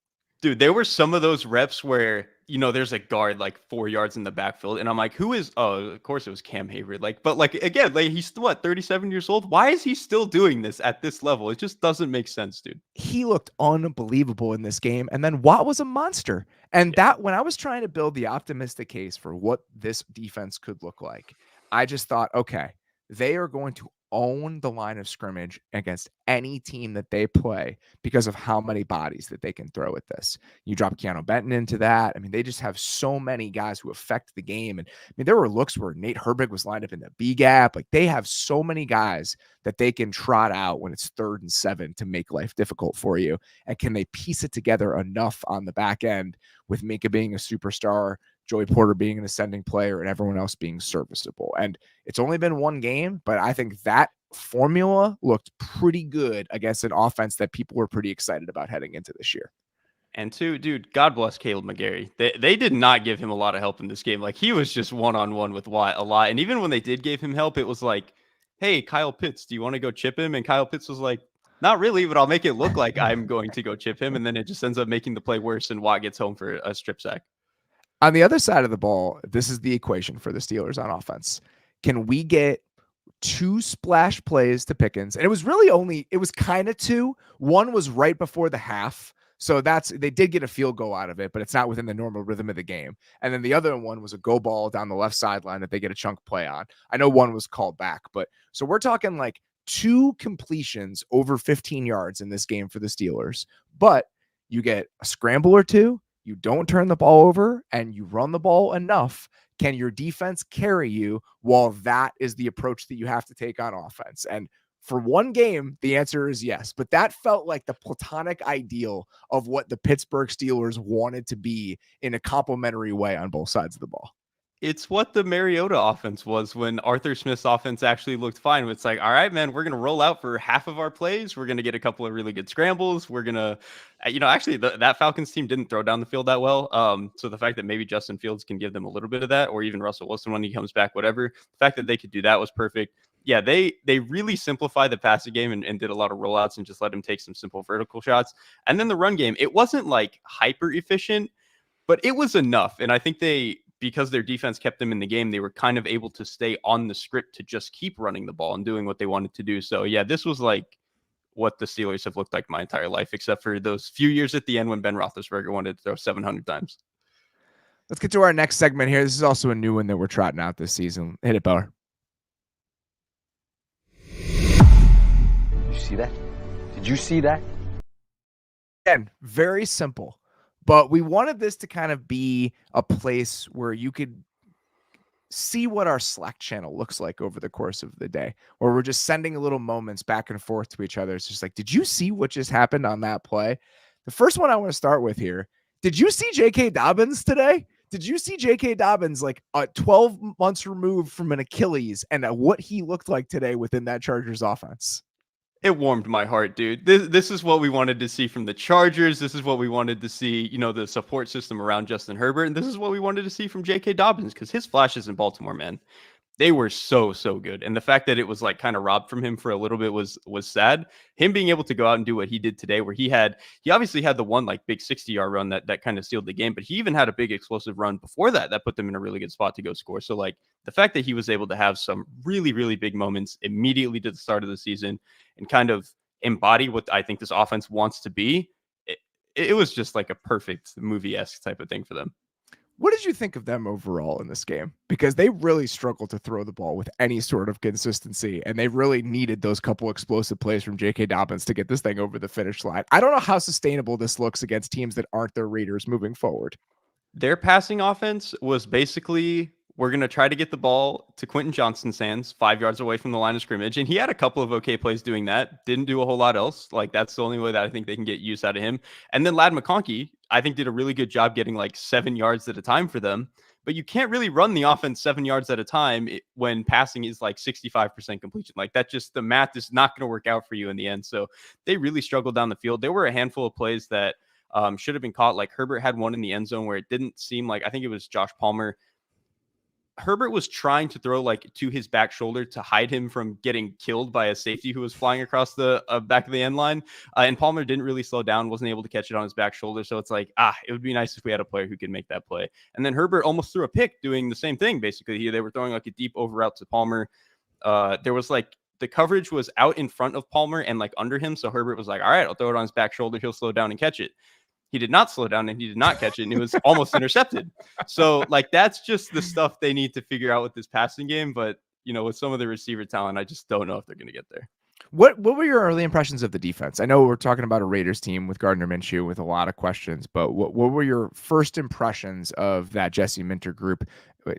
Dude, there were some of those reps where, you know, there's a guard like 4 yards in the backfield, and I'm like, who is? Oh, of course it was Cam Hayward. Like, but like again, like he's what, 37 years old? Why is he still doing this at this level? It just doesn't make sense, dude. He looked unbelievable in this game, and then Watt was a monster. And that when I was trying to build the optimistic case for what this defense could look like, I just thought, okay, they are going to own the line of scrimmage against any team that they play because of how many bodies that they can throw at this. You drop Keanu Benton into that. I mean, they just have so many guys who affect the game. And I mean, there were looks where Nate Herbig was lined up in the B gap. Like they have so many guys that they can trot out when it's 3rd and 7 to make life difficult for you. And can they piece it together enough on the back end with Minka being a superstar, Joey Porter being an ascending player, and everyone else being serviceable? And it's only been one game, but I think that formula looked pretty good against an offense that people were pretty excited about heading into this year. And two, dude, God bless Caleb McGarry. They did not give him a lot of help in this game. Like he was just one-on-one with Watt a lot. And even when they did give him help, it was like, hey, Kyle Pitts, do you want to go chip him? And Kyle Pitts was like, not really, but I'll make it look like I'm going to go chip him. And then it just ends up making the play worse, and Watt gets home for a strip sack. On the other side of the ball, this is the equation for the Steelers on offense. Can we get 2 splash plays to Pickens? And it was kind of 2. One was right before the half. So they did get a field goal out of it, but it's not within the normal rhythm of the game. And then the other one was a go ball down the left sideline that they get a chunk play on. I know one was called back, but so we're talking like 2 completions over 15 yards in this game for the Steelers, but you get a scramble or 2. You don't turn the ball over and you run the ball enough. Can your defense carry you while that is the approach that you have to take on offense? And for one game, the answer is yes. But that felt like the platonic ideal of what the Pittsburgh Steelers wanted to be in a complementary way on both sides of the ball. It's what the Mariota offense was when Arthur Smith's offense actually looked fine. It's like, all right, man, we're going to roll out for half of our plays. We're going to get a couple of really good scrambles. We're going to, actually that Falcons team didn't throw down the field that well. So the fact that maybe Justin Fields can give them a little bit of that, or even Russell Wilson when he comes back, whatever, the fact that they could do that was perfect. Yeah, they really simplified the passing game and did a lot of rollouts and just let him take some simple vertical shots. And then the run game, it wasn't like hyper efficient, but it was enough. And I think because their defense kept them in the game, they were kind of able to stay on the script to just keep running the ball and doing what they wanted to do. So yeah, this was like what the Steelers have looked like my entire life, except for those few years at the end when Ben Roethlisberger wanted to throw 700 times. Let's get to our next segment here. This is also a new one that we're trotting out this season. Hit it, Bower. Did you see that? Did you see that? Again, very simple. But we wanted this to kind of be a place where you could see what our Slack channel looks like over the course of the day, where we're just sending little moments back and forth to each other. It's just like, did you see what just happened on that play? The first one I want to start with here. Did you see J.K. Dobbins today? Did you see J.K. Dobbins like 12 months removed from an Achilles and what he looked like today within that Chargers offense? It warmed my heart, dude. This is what we wanted to see from the Chargers. This is what we wanted to see, the support system around Justin Herbert. And this is what we wanted to see from J.K. Dobbins, because his flashes in Baltimore, man, they were so good. And the fact that it was like kind of robbed from him for a little bit was sad. Him being able to go out and do what he did today, where he obviously had the one like big 60-yard run that kind of sealed the game, but he even had a big explosive run before that put them in a really good spot to go score. So like the fact that he was able to have some really, really big moments immediately to the start of the season and kind of embody what I think this offense wants to be, it was just like a perfect movie-esque type of thing for them. What did you think of them overall in this game? Because they really struggled to throw the ball with any sort of consistency, and they really needed those couple explosive plays from J.K. Dobbins to get this thing over the finish line. I don't know how sustainable this looks against teams that aren't their Raiders moving forward. Their passing offense was basically, we're going to try to get the ball to Quentin Johnston's hands 5 yards away from the line of scrimmage. And he had a couple of okay plays doing that. Didn't do a whole lot else. Like, that's the only way that I think they can get use out of him. And then Ladd McConkey, I think, did a really good job getting like 7 yards at a time for them. But you can't really run the offense 7 yards at a time when passing is like 65% completion. Like, that just, the math is not going to work out for you in the end. So they really struggled down the field. There were a handful of plays that should have been caught. Like, Herbert had one in the end zone where it didn't seem like, I think it was Josh Palmer. Herbert was trying to throw like to his back shoulder to hide him from getting killed by a safety who was flying across the back of the end line. And Palmer didn't really slow down, wasn't able to catch it on his back shoulder. So it's like, it would be nice if we had a player who could make that play. And then Herbert almost threw a pick doing the same thing. Basically, they were throwing like a deep over route to Palmer. There was like, the coverage was out in front of Palmer and like under him. So Herbert was like, all right, I'll throw it on his back shoulder. He'll slow down and catch it. He did not slow down and he did not catch it. And it was almost intercepted. So like, that's just the stuff they need to figure out with this passing game. But, you know, with some of the receiver talent, I just don't know if they're going to get there. What were your early impressions of the defense? I know we're talking about a Raiders team with Gardner Minshew with a lot of questions, but what were your first impressions of that Jesse Minter group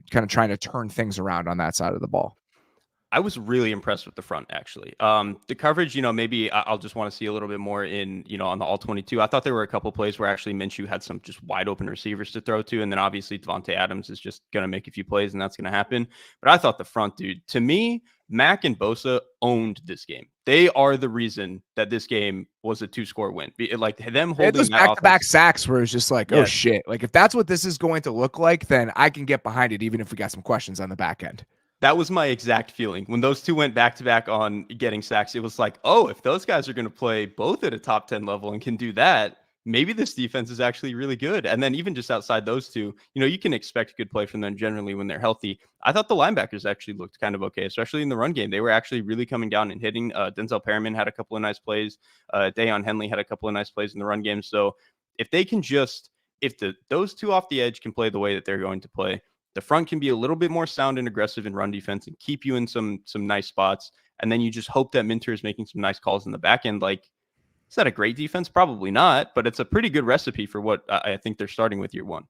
kind of trying to turn things around on that side of the ball? I was really impressed with the front, actually. The coverage, you know, maybe I'll just want to see a little bit more in, you know, on the all 22. I thought there were a couple plays where actually Minshew had some just wide open receivers to throw to. And then obviously Devontae Adams is just going to make a few plays and that's going to happen. But I thought the front, dude, to me, Mack and Bosa owned this game. They are the reason that this game was a 2-score win. Like them holding those back-to-back sacks where it's just like, oh shit. Like if that's what this is going to look like, then I can get behind it, even if we got some questions on the back end. That was my exact feeling. When those two went back-to-back on getting sacks, it was like, oh, if those guys are going to play both at a top 10 level and can do that, maybe this defense is actually really good. And then even just outside those two, you know, you can expect good play from them generally when they're healthy. I thought the linebackers actually looked kind of okay, especially in the run game. They were actually really coming down and hitting. Denzel Perryman had a couple of nice plays. Dayon Henley had a couple of nice plays in the run game. So if they can just, those two off the edge can play the way that they're going to play, the front can be a little bit more sound and aggressive in run defense and keep you in some nice spots. And then you just hope that Minter is making some nice calls in the back end. Like, is that a great defense? Probably not, but it's a pretty good recipe for what I think they're starting with year one.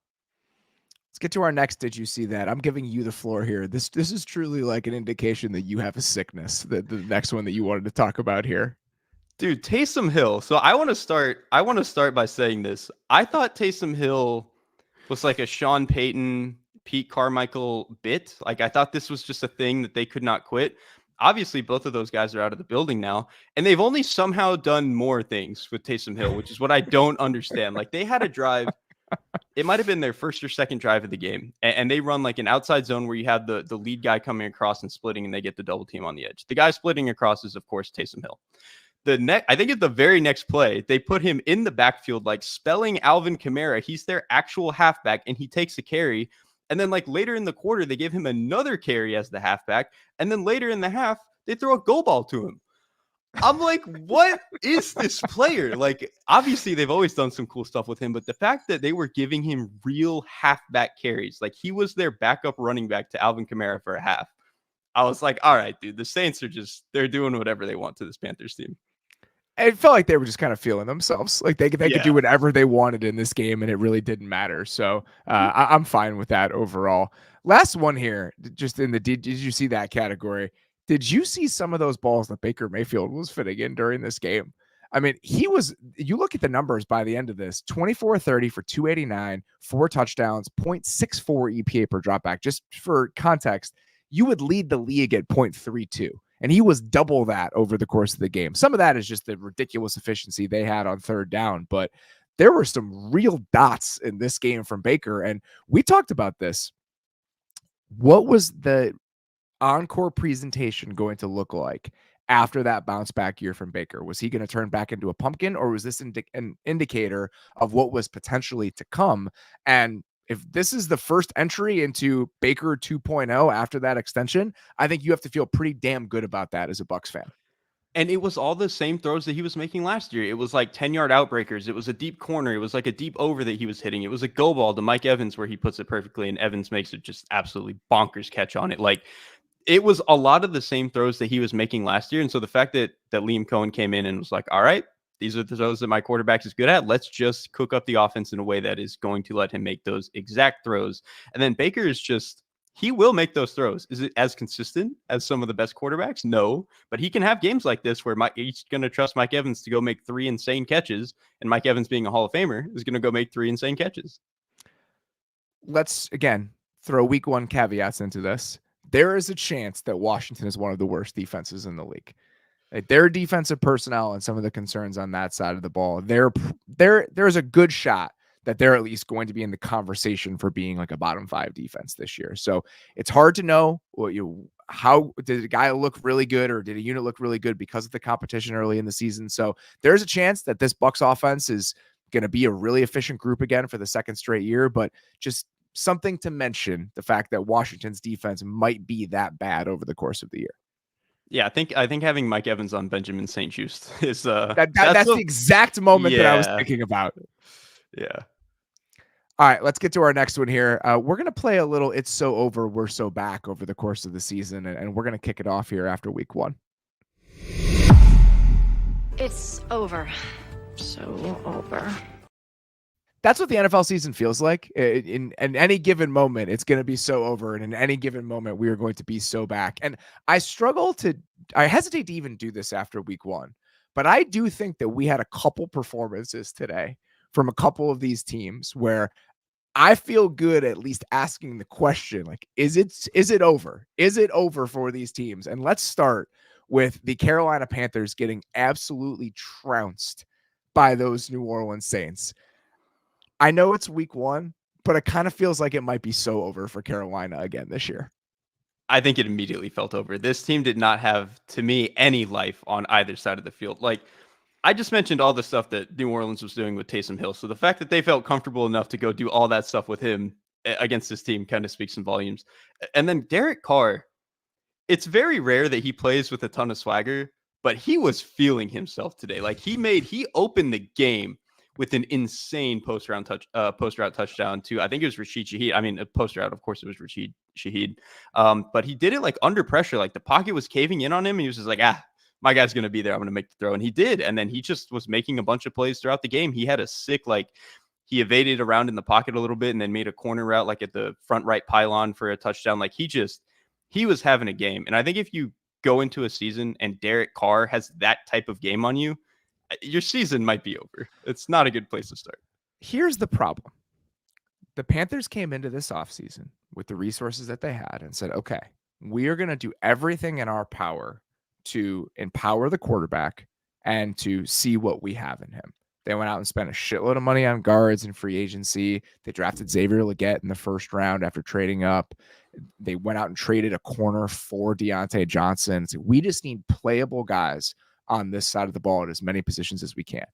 Let's get to our next. Did you see that? I'm giving you the floor here. This is truly like an indication that you have a sickness. The next one that you wanted to talk about here. Dude, Taysom Hill. So I want to start by saying this. I thought Taysom Hill was like a Sean Payton, Pete Carmichael bit. Like, I thought this was just a thing that they could not quit. Obviously, both of those guys are out of the building now, and they've only somehow done more things with Taysom Hill, which is what I don't understand. Like, they had a drive. It might have been their first or second drive of the game, and they run like an outside zone where you have the lead guy coming across and splitting, and they get the double team on the edge. The guy splitting across is, of course, Taysom Hill. I think at the very next play, they put him in the backfield, like spelling Alvin Kamara. He's their actual halfback, and he takes a carry. And then like later in the quarter, they give him another carry as the halfback. And then later in the half, they throw a go ball to him. I'm like, what is this player? Like, obviously, they've always done some cool stuff with him. But the fact that they were giving him real halfback carries, like he was their backup running back to Alvin Kamara for a half. I was like, all right, dude, the Saints are they're doing whatever they want to this Panthers team. It felt like they were just kind of feeling themselves. Like they could do whatever they wanted in this game, and it really didn't matter. So I'm fine with that overall. Last one here, just in the did you see that category? Did you see some of those balls that Baker Mayfield was fitting in during this game? I mean, you look at the numbers by the end of this, 24-30 for 289, 4 touchdowns, 0.64 EPA per dropback. Just for context, you would lead the league at 0.32. And he was double that over the course of the game. Some of that is just the ridiculous efficiency they had on third down, but there were some real dots in this game from Baker. And we talked about this. What was the encore presentation going to look like after that bounce back year from Baker? Was he going to turn back into a pumpkin, or was this an indicator of what was potentially to come? And if this is the first entry into Baker 2.0 after that extension, I think you have to feel pretty damn good about that as a Bucs fan. And it was all the same throws that he was making last year. It was like 10-yard outbreakers. It was a deep corner. It was like a deep over that he was hitting. It was a go ball to Mike Evans where he puts it perfectly, and Evans makes it just absolutely bonkers catch on it. Like, it was a lot of the same throws that he was making last year. And so the fact that Liam Cohen came in and was like, all right, these are the throws that my quarterback is good at. Let's just cook up the offense in a way that is going to let him make those exact throws. And then Baker is just, he will make those throws. Is it as consistent as some of the best quarterbacks? No, but he can have games like this where he's going to trust Mike Evans to go make 3 insane catches, and Mike Evans, being a Hall of Famer, is going to go make 3 insane catches. Let's, again, throw week 1 caveats into this. There is a chance that Washington is one of the worst defenses in the league. Like, their defensive personnel and some of the concerns on that side of the ball, there's a good shot that they're at least going to be in the conversation for being like a bottom 5 defense this year. So it's hard to know how did a guy look really good or did a unit look really good because of the competition early in the season. So there's a chance that this Bucs offense is going to be a really efficient group again for the second straight year, but just something to mention, the fact that Washington's defense might be that bad over the course of the year. Yeah, I think having Mike Evans on Benjamin St-Juste is that's the exact moment that I was thinking about. Yeah. All right, let's get to our next one here. We're going to play a little It's So Over, We're So Back over the course of the season, and we're going to kick it off here after week 1. It's over. So over. That's what the NFL season feels like. In any given moment, it's going to be so over, and in any given moment, we are going to be so back. And I hesitate to even do this after week 1, but I do think that we had a couple performances today from a couple of these teams where I feel good at least asking the question, like, is it over? Is it over for these teams? And let's start with the Carolina Panthers getting absolutely trounced by those New Orleans Saints. I know it's week 1, but it kind of feels like it might be so over for Carolina again this year. I think it immediately felt over. This team did not have, to me, any life on either side of the field. Like, I just mentioned all the stuff that New Orleans was doing with Taysom Hill. So the fact that they felt comfortable enough to go do all that stuff with him against this team kind of speaks some volumes. And then Derek Carr, it's very rare that he plays with a ton of swagger, but he was feeling himself today. Like, he opened the game with an insane post route touchdown to, I think it was Rashid Shaheed. I mean, a post route, of course, it was Rashid Shaheed. But he did it like under pressure. Like, the pocket was caving in on him, and he was just like, my guy's going to be there. I'm going to make the throw. And he did. And then he just was making a bunch of plays throughout the game. He had a sick, he evaded around in the pocket a little bit and then made a corner route, like at the front right pylon for a touchdown. Like, he was having a game. And I think if you go into a season and Derek Carr has that type of game on you, your season might be over. It's not a good place to start. Here's the problem. The Panthers came into this offseason with the resources that they had and said, okay, we are going to do everything in our power to empower the quarterback and to see what we have in him. They went out and spent a shitload of money on guards and free agency. They drafted Xavier Legette in the first round after trading up. They went out and traded a corner for Deontay Johnson. So we just need playable guys on this side of the ball at as many positions as we can.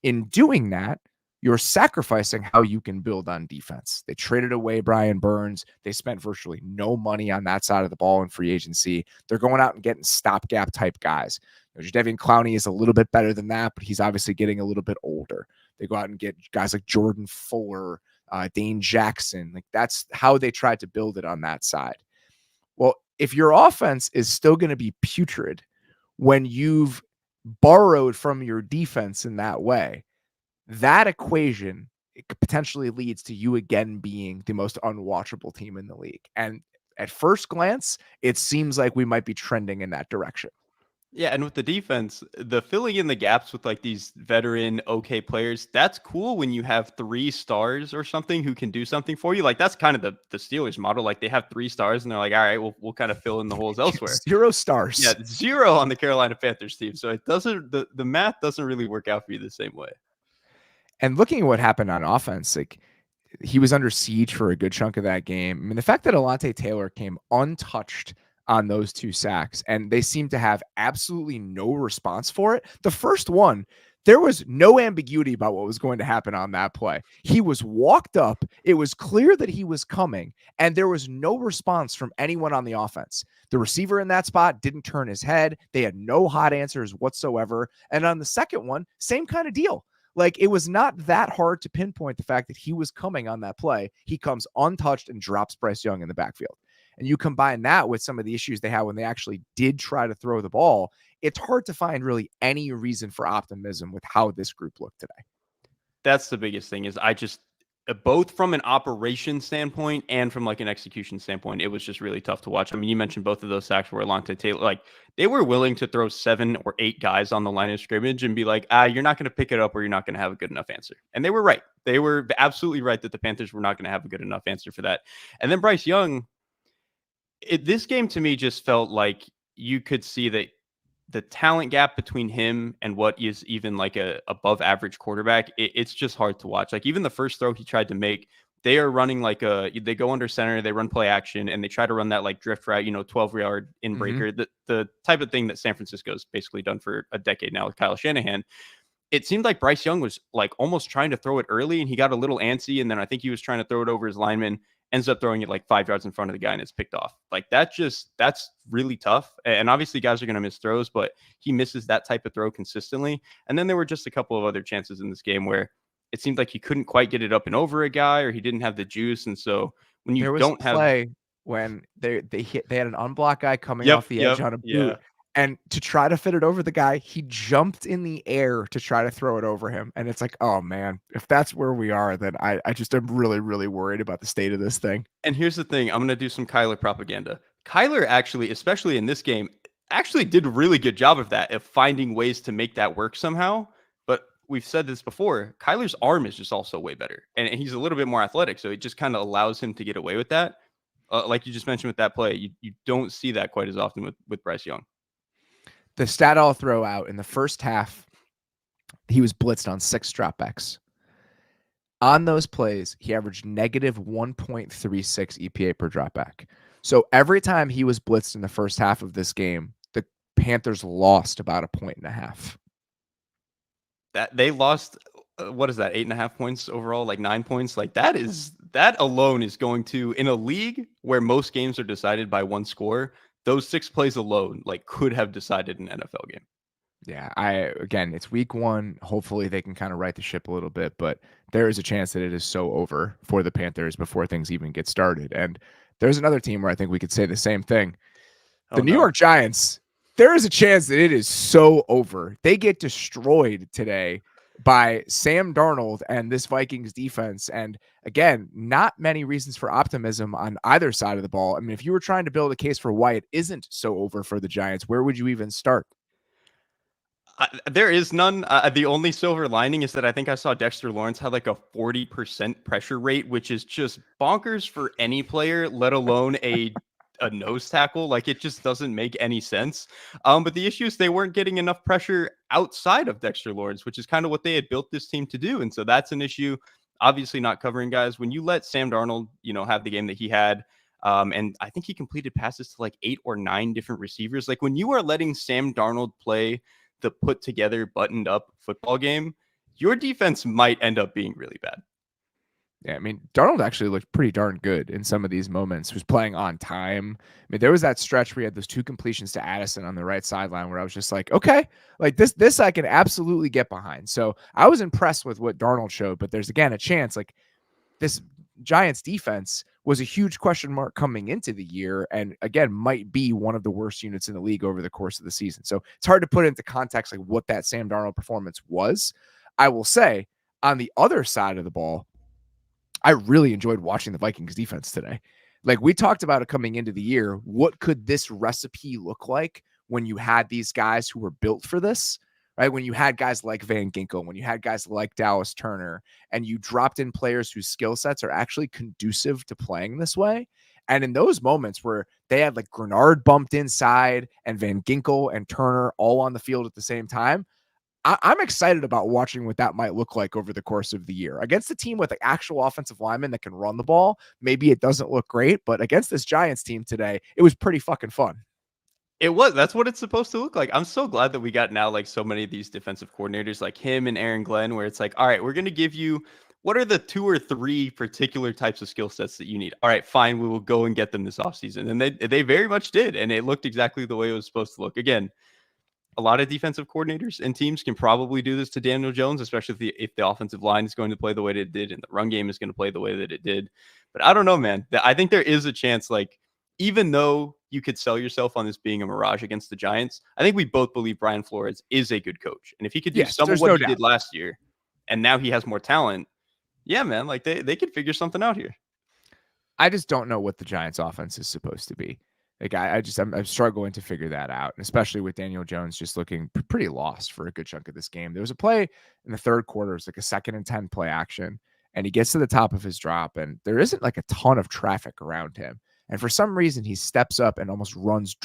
In doing that, you're sacrificing how you can build on defense. They traded away Brian Burns. They spent virtually no money on that side of the ball in free agency. They're going out and getting stopgap type guys. Jadeveon Clowney is a little bit better than that, but he's obviously getting a little bit older. They go out and get guys like Jordan Fuller, Dane Jackson. Like, that's how they tried to build it on that side. Well, if your offense is still going to be putrid when you've borrowed from your defense in that way, that equation, it potentially leads to you again being the most unwatchable team in the league. And at first glance, it seems like we might be trending in that direction. Yeah, and with the defense, the filling in the gaps with like these veteran okay players, that's cool when you have 3 stars or something who can do something for you. Like, that's kind of the Steelers model. Like, they have 3 stars and they're like, all right, we'll kind of fill in the holes elsewhere. 0 stars. Yeah, 0 on the Carolina Panthers team. So it doesn't, the math doesn't really work out for you the same way. And looking at what happened on offense, like, he was under siege for a good chunk of that game. I mean, the fact that Alontae Taylor came untouched on those 2 sacks, and they seem to have absolutely no response for it. The first one, There was no ambiguity about what was going to happen on that play. He was walked up. It was clear that he was coming, and there was no response from anyone on the offense. The receiver in that spot didn't turn his head. They had no hot answers whatsoever. And on the second one, same kind of deal. Like, it was not that hard to pinpoint the fact that he was coming on that play. He comes untouched and drops Bryce Young in the backfield. And you combine that with some of the issues they had when they actually did try to throw the ball, it's hard to find really any reason for optimism with how this group looked today. That's the biggest thing is I just, both from an operation standpoint and from like an execution standpoint, it was just really tough to watch. I mean, you mentioned both of those sacks were Alontae Taylor. Like, they were willing to throw 7 or 8 guys on the line of scrimmage and be like, you're not going to pick it up or you're not going to have a good enough answer. And they were right. They were absolutely right that the Panthers were not going to have a good enough answer for that. And then Bryce Young, this game to me just felt like you could see that the talent gap between him and what is even like a above average quarterback, it's just hard to watch. Like, even the first throw he tried to make, they are running like they go under center, they run play action, and they try to run that like drift route, 12-yard in breaker, the type of thing that San Francisco's basically done for a decade now with Kyle Shanahan. It seemed like Bryce Young was like almost trying to throw it early, and he got a little antsy, and then I think he was trying to throw it over his lineman, ends up throwing it like 5 yards in front of the guy, and it's picked off. Like, that's really tough. And obviously guys are going to miss throws, but he misses that type of throw consistently. And then there were just a couple of other chances in this game where it seemed like he couldn't quite get it up and over a guy, or he didn't have the juice. And so when you don't have play when they had an unblocked guy coming off the edge on a boot, and to try to fit it over the guy, he jumped in the air to try to throw it over him. And it's like, oh man, if that's where we are, then I just am really, really worried about the state of this thing. And here's the thing. I'm going to do some Kyler propaganda. Kyler actually, especially in this game, actually did a really good job of that, of finding ways to make that work somehow. But we've said this before, Kyler's arm is just also way better. And he's a little bit more athletic. So it just kind of allows him to get away with that. Like you just mentioned with that play, you don't see that quite as often with Bryce Young. The stat I'll throw out, in the first half, he was blitzed on 6 dropbacks. On those plays, he averaged negative 1.36 EPA per dropback. So every time he was blitzed in the first half of this game, the Panthers lost about 1.5 points. That they lost, what is that, 8.5 points overall, like 9 points? Like, that alone is going to, in a league where most games are decided by one score, those 6 plays alone like could have decided an NFL game. Yeah, again, it's week 1. Hopefully they can kind of right the ship a little bit, but there is a chance that it is so over for the Panthers before things even get started. And there's another team where I think we could say the same thing. The New York Giants, there is a chance that it is so over. They get destroyed today by Sam Darnold and this Vikings defense. And again, not many reasons for optimism on either side of the ball. I mean, if you were trying to build a case for why it isn't so over for the Giants, where would you even start? There is none. The only silver lining is that I think I saw Dexter Lawrence had like a 40% pressure rate, which is just bonkers for any player, let alone a nose tackle. Like, it just doesn't make any sense. But the issue is they weren't getting enough pressure outside of Dexter Lawrence, which is kind of what they had built this team to do. And so that's an issue. Obviously not covering guys. When you let Sam Darnold, have the game that he had, and I think he completed passes to like 8 or 9 different receivers. Like, when you are letting Sam Darnold play the put together, buttoned up football game, your defense might end up being really bad. Yeah, I mean, Darnold actually looked pretty darn good in some of these moments. He was playing on time. I mean, there was that stretch where he had those 2 completions to Addison on the right sideline where I was just like, okay, like this I can absolutely get behind. So I was impressed with what Darnold showed, but there's, again, a chance. Like, this Giants defense was a huge question mark coming into the year, and again, might be one of the worst units in the league over the course of the season. So it's hard to put into context like what that Sam Darnold performance was. I will say, on the other side of the ball, I really enjoyed watching the Vikings defense today. Like, we talked about it coming into the year. What could this recipe look like when you had these guys who were built for this, right? When you had guys like Van Ginkel, when you had guys like Dallas Turner, and you dropped in players whose skill sets are actually conducive to playing this way. And in those moments where they had like Grenard bumped inside and Van Ginkel and Turner all on the field at the same time, I'm excited about watching what that might look like over the course of the year against a team with an actual offensive lineman that can run the ball. Maybe it doesn't look great, but against this Giants team today, it was pretty fucking fun. It was. That's what it's supposed to look like. I'm so glad that we got now like so many of these defensive coordinators like him and Aaron Glenn, where it's like, all right, we're going to give you what are the 2 or 3 particular types of skill sets that you need? All right, fine. We will go and get them this offseason. And they very much did. And it looked exactly the way it was supposed to look. Again, a lot of defensive coordinators and teams can probably do this to Daniel Jones, especially if the offensive line is going to play the way that it did and the run game is going to play the way that it did. But I don't know, man. I think there is a chance, like, even though you could sell yourself on this being a mirage against the Giants, I think we both believe Brian Flores is a good coach. And if he could do some of what he did last year, and now he has more talent, yeah, man, like they could figure something out here. I just don't know what the Giants offense is supposed to be. Like I'm struggling to figure that out, and especially with Daniel Jones just looking pretty lost for a good chunk of this game. There was a play in the third quarter, it's like a 2nd and 10 play action, and he gets to the top of his drop, and there isn't like a ton of traffic around him. And for some reason, he steps up and almost runs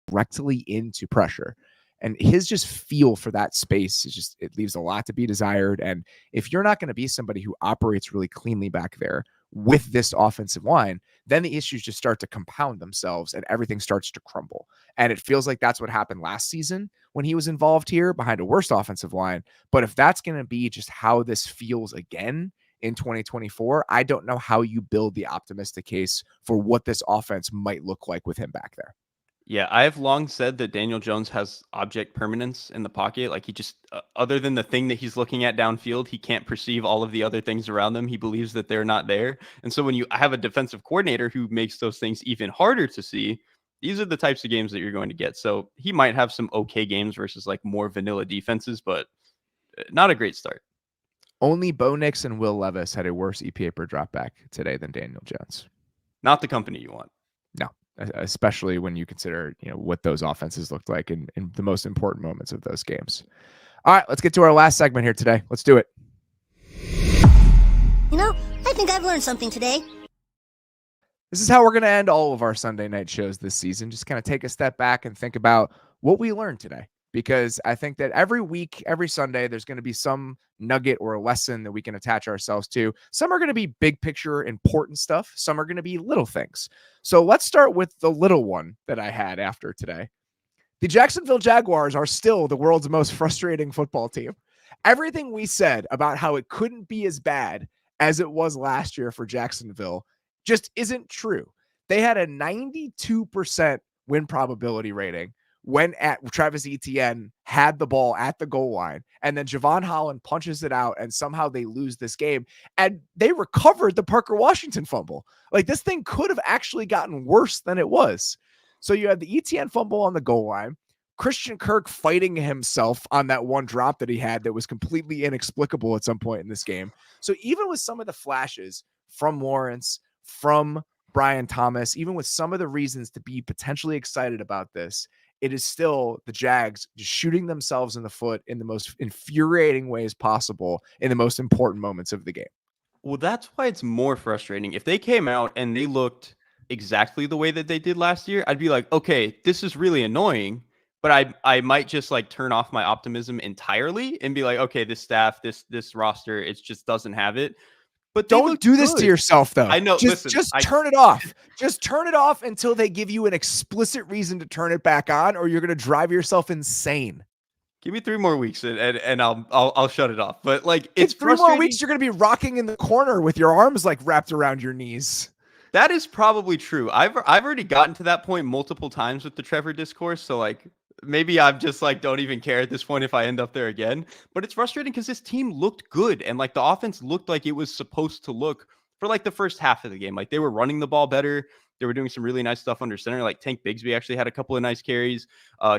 directly into pressure. And his just feel for that space is just, it leaves a lot to be desired. And if you're not going to be somebody who operates really cleanly back there with this offensive line, then the issues just start to compound themselves and everything starts to crumble. And it feels like that's what happened last season when he was involved here behind a worse offensive line. But if that's going to be just how this feels again in 2024, I don't know how you build the optimistic case for what this offense might look like with him back there. Yeah, I've long said that Daniel Jones has object permanence in the pocket. Like he just, other than the thing that he's looking at downfield, he can't perceive all of the other things around them. He believes that they're not there. And so when you have a defensive coordinator who makes those things even harder to see, these are the types of games that you're going to get. So he might have some okay games versus like more vanilla defenses, but not a great start. Only Bo Nix and Will Levis had a worse EPA per dropback today than Daniel Jones. Not the company you want. No, especially when you consider, what those offenses looked like in the most important moments of those games. All right, let's get to our last segment here today. Let's do it. I think I've learned something today. This is how we're going to end all of our Sunday night shows this season. Just kind of take a step back and think about what we learned today. Because I think that every week, every Sunday, there's going to be some nugget or a lesson that we can attach ourselves to. Some are going to be big picture important stuff. Some are going to be little things. So let's start with the little one that I had after today. The Jacksonville Jaguars are still the world's most frustrating football team. Everything we said about how it couldn't be as bad as it was last year for Jacksonville just isn't true. They had a 92% win probability rating when Travis Etienne had the ball at the goal line, and then Javon Holland punches it out, and somehow they lose this game, and they recovered the Parker Washington fumble. Like, this thing could have actually gotten worse than it was. So you had the Etienne fumble on the goal line, Christian Kirk fighting himself on that one drop that he had that was completely inexplicable at some point in this game. So even with some of the flashes from Lawrence, from Brian Thomas, even with some of the reasons to be potentially excited about this, it is still the Jags just shooting themselves in the foot in the most infuriating ways possible in the most important moments of the game. Well, that's why it's more frustrating. If they came out and they looked exactly the way that they did last year, I'd be like, okay, this is really annoying, but I might just like turn off my optimism entirely and be like, okay, this staff, this roster, it just doesn't have it. But don't do this to yourself, though. I know. Just turn it off. Just turn it off until they give you an explicit reason to turn it back on, or you're going to drive yourself insane. Give me 3 more weeks and I'll shut it off. But like, it's 3 more weeks. You're going to be rocking in the corner with your arms like wrapped around your knees. That is probably true. I've already gotten to that point multiple times with the Trevor discourse. So like, maybe I'm just like, don't even care at this point if I end up there again. But it's frustrating because this team looked good. And like the offense looked like it was supposed to look for like the first half of the game. Like they were running the ball better. They were doing some really nice stuff under center. Like Tank Bigsby actually had a couple of nice carries.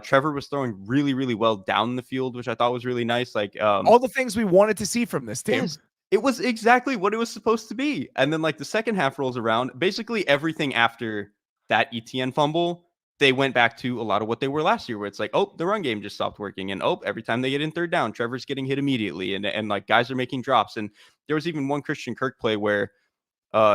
Trevor was throwing really, really well down the field, which I thought was really nice. Like all the things we wanted to see from this team. Yes, it was exactly what it was supposed to be. And then like the second half rolls around, basically everything after that Etienne fumble, they went back to a lot of what they were last year, where it's like, oh, the run game just stopped working. And oh, every time they get in third down, Trevor's getting hit immediately. And like guys are making drops. And there was even one Christian Kirk play where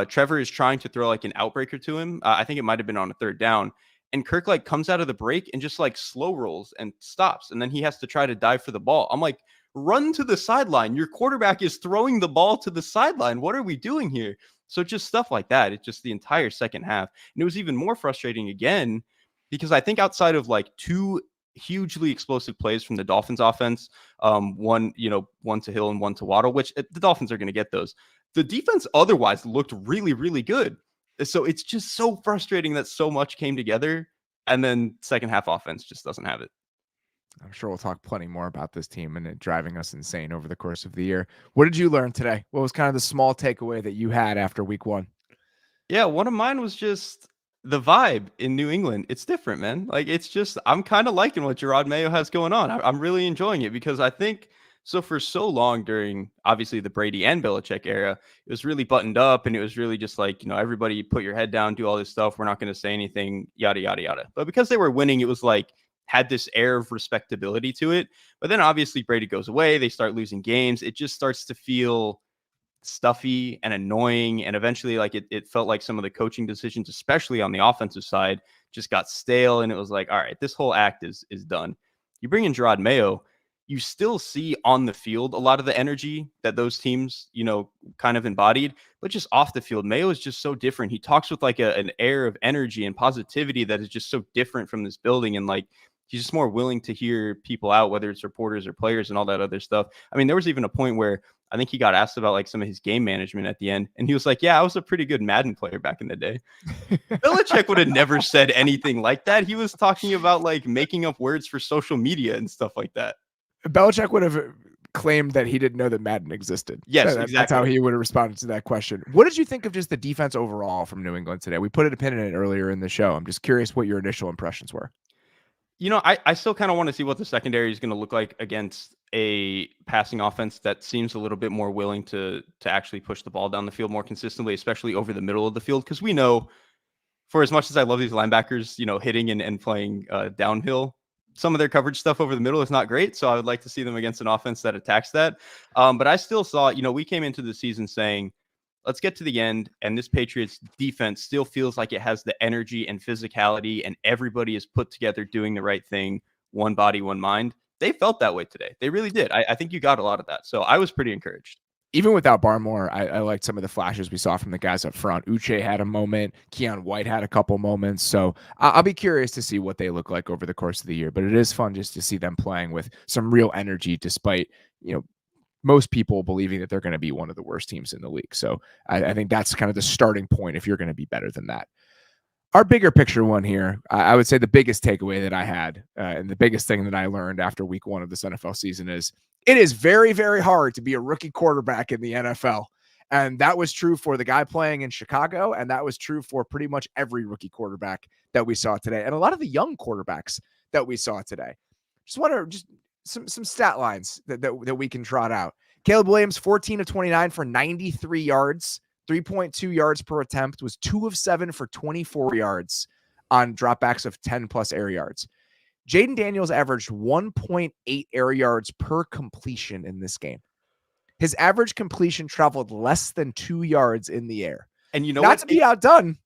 Trevor is trying to throw like an outbreaker to him. I think it might've been on a third down. And Kirk like comes out of the break and just like slow rolls and stops. And then he has to try to dive for the ball. I'm like, run to the sideline. Your quarterback is throwing the ball to the sideline. What are we doing here? So just stuff like that. It's just the entire second half. And it was even more frustrating again because I think outside of like two hugely explosive plays from the Dolphins offense, one to Hill and one to Waddle, which the Dolphins are going to get those. The defense otherwise looked really, really good. So it's just so frustrating that so much came together, and then second half offense just doesn't have it. I'm sure we'll talk plenty more about this team and it driving us insane over the course of the year. What did you learn today? What was kind of the small takeaway that you had after week 1? Yeah, one of mine was just the vibe in New England. It's different, man. Like, it's just, I'm kind of liking what Gerard Mayo has going on. I'm really enjoying it because I think so for so long during obviously the Brady and Belichick era, it was really buttoned up and it was really just like, everybody put your head down, do all this stuff. We're not going to say anything, yada, yada, yada. But because they were winning, it was like, had this air of respectability to it. But then obviously Brady goes away. They start losing games. It just starts to feel stuffy and annoying. And eventually, like it felt like some of the coaching decisions, especially on the offensive side, just got stale. And it was like, all right, this whole act is done. You bring in Gerard Mayo, you still see on the field a lot of the energy that those teams, kind of embodied, but just off the field, Mayo is just so different. He talks with like an air of energy and positivity that is just so different from this building. And like, he's just more willing to hear people out, whether it's reporters or players and all that other stuff. I mean, there was even a point where I think he got asked about like some of his game management at the end. And he was like, yeah, I was a pretty good Madden player back in the day. Belichick would have never said anything like that. He was talking about like making up words for social media and stuff like that. Belichick would have claimed that he didn't know that Madden existed. Yes, exactly. That's how he would have responded to that question. What did you think of just the defense overall from New England today? We put a pin in it earlier in the show. I'm just curious what your initial impressions were. I still kind of want to see what the secondary is going to look like against a passing offense that seems a little bit more willing to actually push the ball down the field more consistently, especially over the middle of the field. Because we know, for as much as I love these linebackers, hitting and playing downhill, some of their coverage stuff over the middle is not great. So I would like to see them against an offense that attacks that. But I still saw, we came into the season saying, let's get to the end, and this Patriots defense still feels like it has the energy and physicality, and everybody is put together doing the right thing, one body, one mind. They felt that way today. They really did. I think you got a lot of that. So I was pretty encouraged. Even without Barmore, I liked some of the flashes we saw from the guys up front. Uche had a moment. Keon White had a couple moments. So I'll be curious to see what they look like over the course of the year. But it is fun just to see them playing with some real energy, despite, most people believing that they're going to be one of the worst teams in the league. So I think that's kind of the starting point if you're going to be better than that. Our bigger picture one here, I would say the biggest takeaway that I had and the biggest thing that I learned after week 1 of this NFL season is it is very, very hard to be a rookie quarterback in the NFL. And that was true for the guy playing in Chicago. And that was true for pretty much every rookie quarterback that we saw today. And a lot of the young quarterbacks that we saw today. Just some stat lines that we can trot out. Caleb Williams, 14 of 29 for 93 yards, 3.2 yards per attempt, was 2 of 7 for 24 yards on dropbacks of 10 plus air yards. Jaden Daniels averaged 1.8 air yards per completion in this game. His average completion traveled less than 2 yards in the air. And not to be outdone.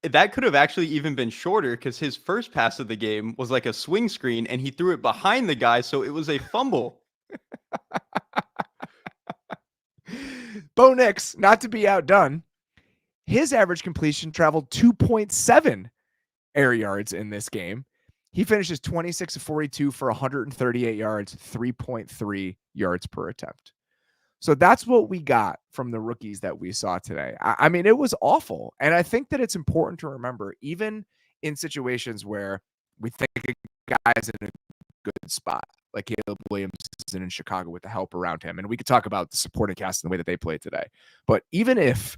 That could have actually even been shorter because his first pass of the game was like a swing screen and he threw it behind the guy. So it was a fumble. Bo Nix, not to be outdone, his average completion traveled 2.7 air yards in this game. He finishes 26 of 42 for 138 yards, 3.3 yards per attempt. So that's what we got from the rookies that we saw today. I mean, it was awful. And I think that it's important to remember, even in situations where we think a guy's in a good spot, like Caleb Williams is in Chicago with the help around him. And we could talk about the supporting cast and the way that they played today. But even if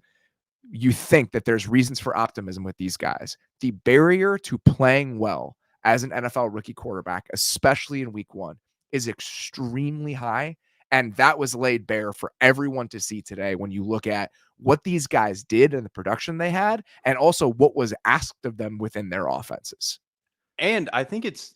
you think that there's reasons for optimism with these guys, the barrier to playing well as an NFL rookie quarterback, especially in week 1, is extremely high. And that was laid bare for everyone to see today when you look at what these guys did and the production they had, and also what was asked of them within their offenses. And I think it's,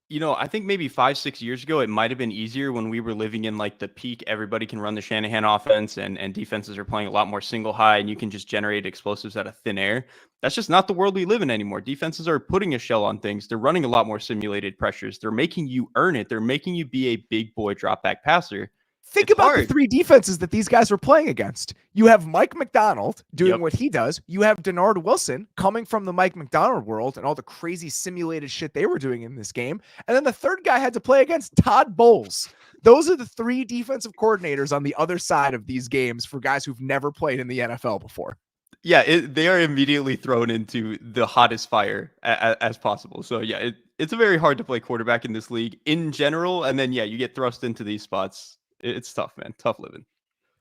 I think maybe 5-6 years ago, it might have been easier when we were living in like the peak. Everybody can run the Shanahan offense and defenses are playing a lot more single high and you can just generate explosives out of thin air. That's just not the world we live in anymore. Defenses are putting a shell on things. They're running a lot more simulated pressures. They're making you earn it. They're making you be a big boy drop back passer. Think It's about hard. the three defenses that these guys are playing against. You have Mike McDonald doing Yep. what he does. You have Denard Wilson coming from the Mike McDonald world and all the crazy simulated shit they were doing in this game. And then the third guy had to play against Todd Bowles. Those are the three defensive coordinators on the other side of these games for guys who've never played in the NFL before. Yeah, they are immediately thrown into the hottest fire as possible. So yeah, it's a very hard to play quarterback in this league in general. And then, yeah, you get thrust into these spots. It's tough, man. Tough living.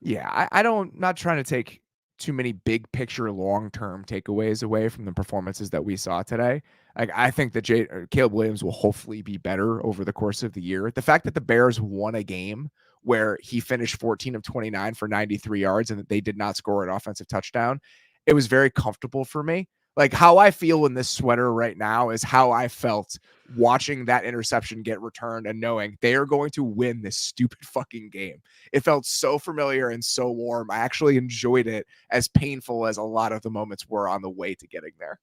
Yeah, not trying to take too many big picture, long-term takeaways away from the performances that we saw today. Like, I think that Caleb Williams will hopefully be better over the course of the year. The fact that the Bears won a game where he finished 14 of 29 for 93 yards and that they did not score an offensive touchdown, it was very comfortable for me. Like, how I feel in this sweater right now is how I felt watching that interception get returned and knowing they are going to win this stupid fucking game. It felt so familiar and so warm. I actually enjoyed it, as painful as a lot of the moments were on the way to getting there.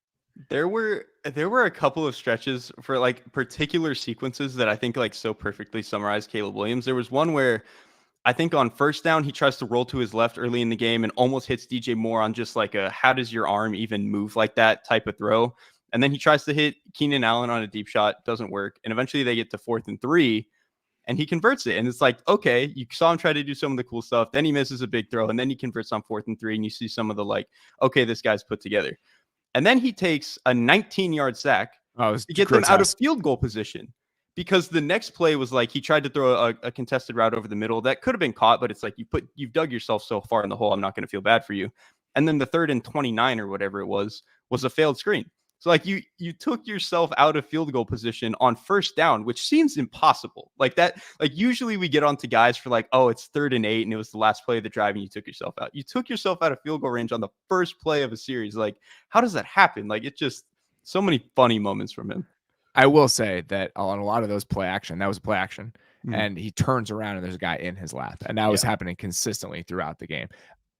There were a couple of stretches for like particular sequences that I think like so perfectly summarize Caleb Williams. There was one where I think on first down, he tries to roll to his left early in the game and almost hits DJ Moore on just like a, how does your arm even move like that type of throw? And then he tries to hit Keenan Allen on a deep shot, doesn't work. And eventually they get to 4th and 3 and he converts it. And it's like, okay, you saw him try to do some of the cool stuff. Then he misses a big throw and then he converts on 4th and 3 and you see some of the like, okay, this guy's put together. And then he takes a 19-yard sack to get them out of field goal position. Because the next play was like he tried to throw a contested route over the middle that could have been caught, but it's like you've dug yourself so far in the hole. I'm not going to feel bad for you. And then the 3rd and 29 or whatever it was a failed screen. So like you took yourself out of field goal position on first down, which seems impossible. Like that, like usually we get onto guys for like, oh, it's 3rd and 8 and it was the last play of the drive and you took yourself out. You took yourself out of field goal range on the first play of a series. Like, how does that happen? Like, it's just so many funny moments from him. I will say that on a lot of those play action, that was play action, and he turns around and there's a guy in his lap, and that was happening consistently throughout the game.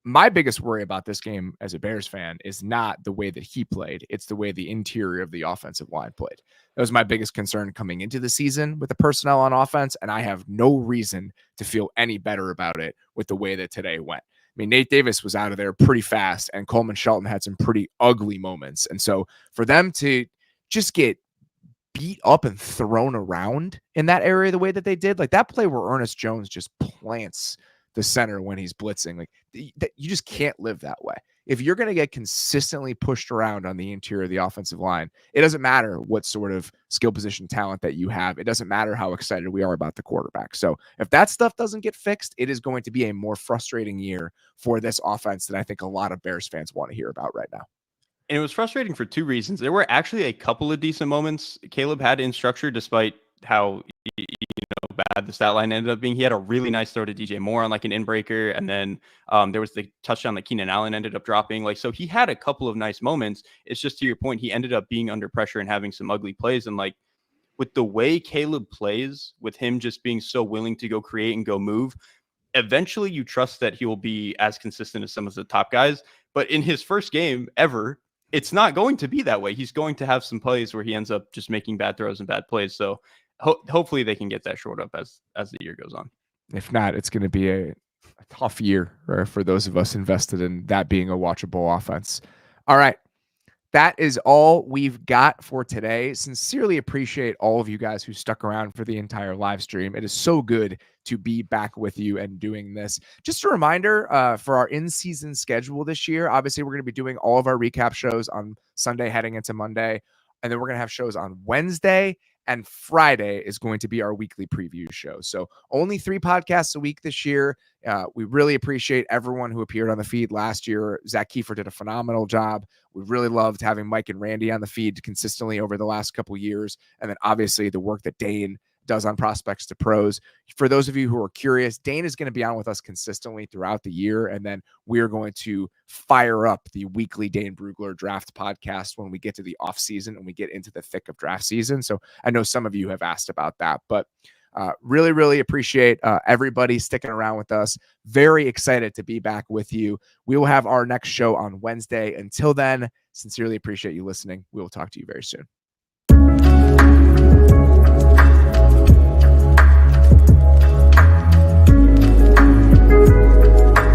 My biggest worry about this game as a Bears fan is not the way that he played. It's the way the interior of the offensive line played. That was my biggest concern coming into the season with the personnel on offense, and I have no reason to feel any better about it with the way that today went. I mean, Nate Davis was out of there pretty fast, and Coleman Shelton had some pretty ugly moments. And so for them to just get beat up and thrown around in that area the way that they did, like that play where Ernest Jones just plants the center when he's blitzing, like you just can't live that way. If you're going to get consistently pushed around on the interior of the offensive line, it doesn't matter what sort of skill position talent that you have. It doesn't matter how excited we are about the quarterback. So if that stuff doesn't get fixed, it is going to be a more frustrating year for this offense that I think a lot of Bears fans want to hear about right now. And it was frustrating for two reasons. There were actually a couple of decent moments Caleb had in structure, despite how bad the stat line ended up being. He had a really nice throw to DJ Moore on like an inbreaker, and then there was the touchdown that Keenan Allen ended up dropping. Like, so he had a couple of nice moments. It's just, to your point, he ended up being under pressure and having some ugly plays. And like with the way Caleb plays, with him just being so willing to go create and go move, eventually you trust that he will be as consistent as some of the top guys. But in his first game ever, it's not going to be that way. He's going to have some plays where he ends up just making bad throws and bad plays. So hopefully they can get that short up as the year goes on. If not, it's going to be a tough year for those of us invested in that being a watchable offense. All right. That is all we've got for today. Sincerely appreciate all of you guys who stuck around for the entire live stream. It is so good to be back with you and doing this. Just a reminder for our in-season schedule this year, obviously we're going to be doing all of our recap shows on Sunday heading into Monday, and then we're going to have shows on Wednesday, and Friday is going to be our weekly preview show. So only 3 podcasts a week this year. We really appreciate everyone who appeared on the feed last year. Zach Kiefer did a phenomenal job. We really loved having Mike and Randy on the feed consistently over the last couple years. And then obviously the work that Dane does on Prospects to Pros. For those of you who are curious, Dane is going to be on with us consistently throughout the year. And then we're going to fire up the weekly Dane Brugler draft podcast when we get to the off season and we get into the thick of draft season. So I know some of you have asked about that, but really, really appreciate everybody sticking around with us. Very excited to be back with you. We will have our next show on Wednesday. Until then, sincerely appreciate you listening. We will talk to you very soon.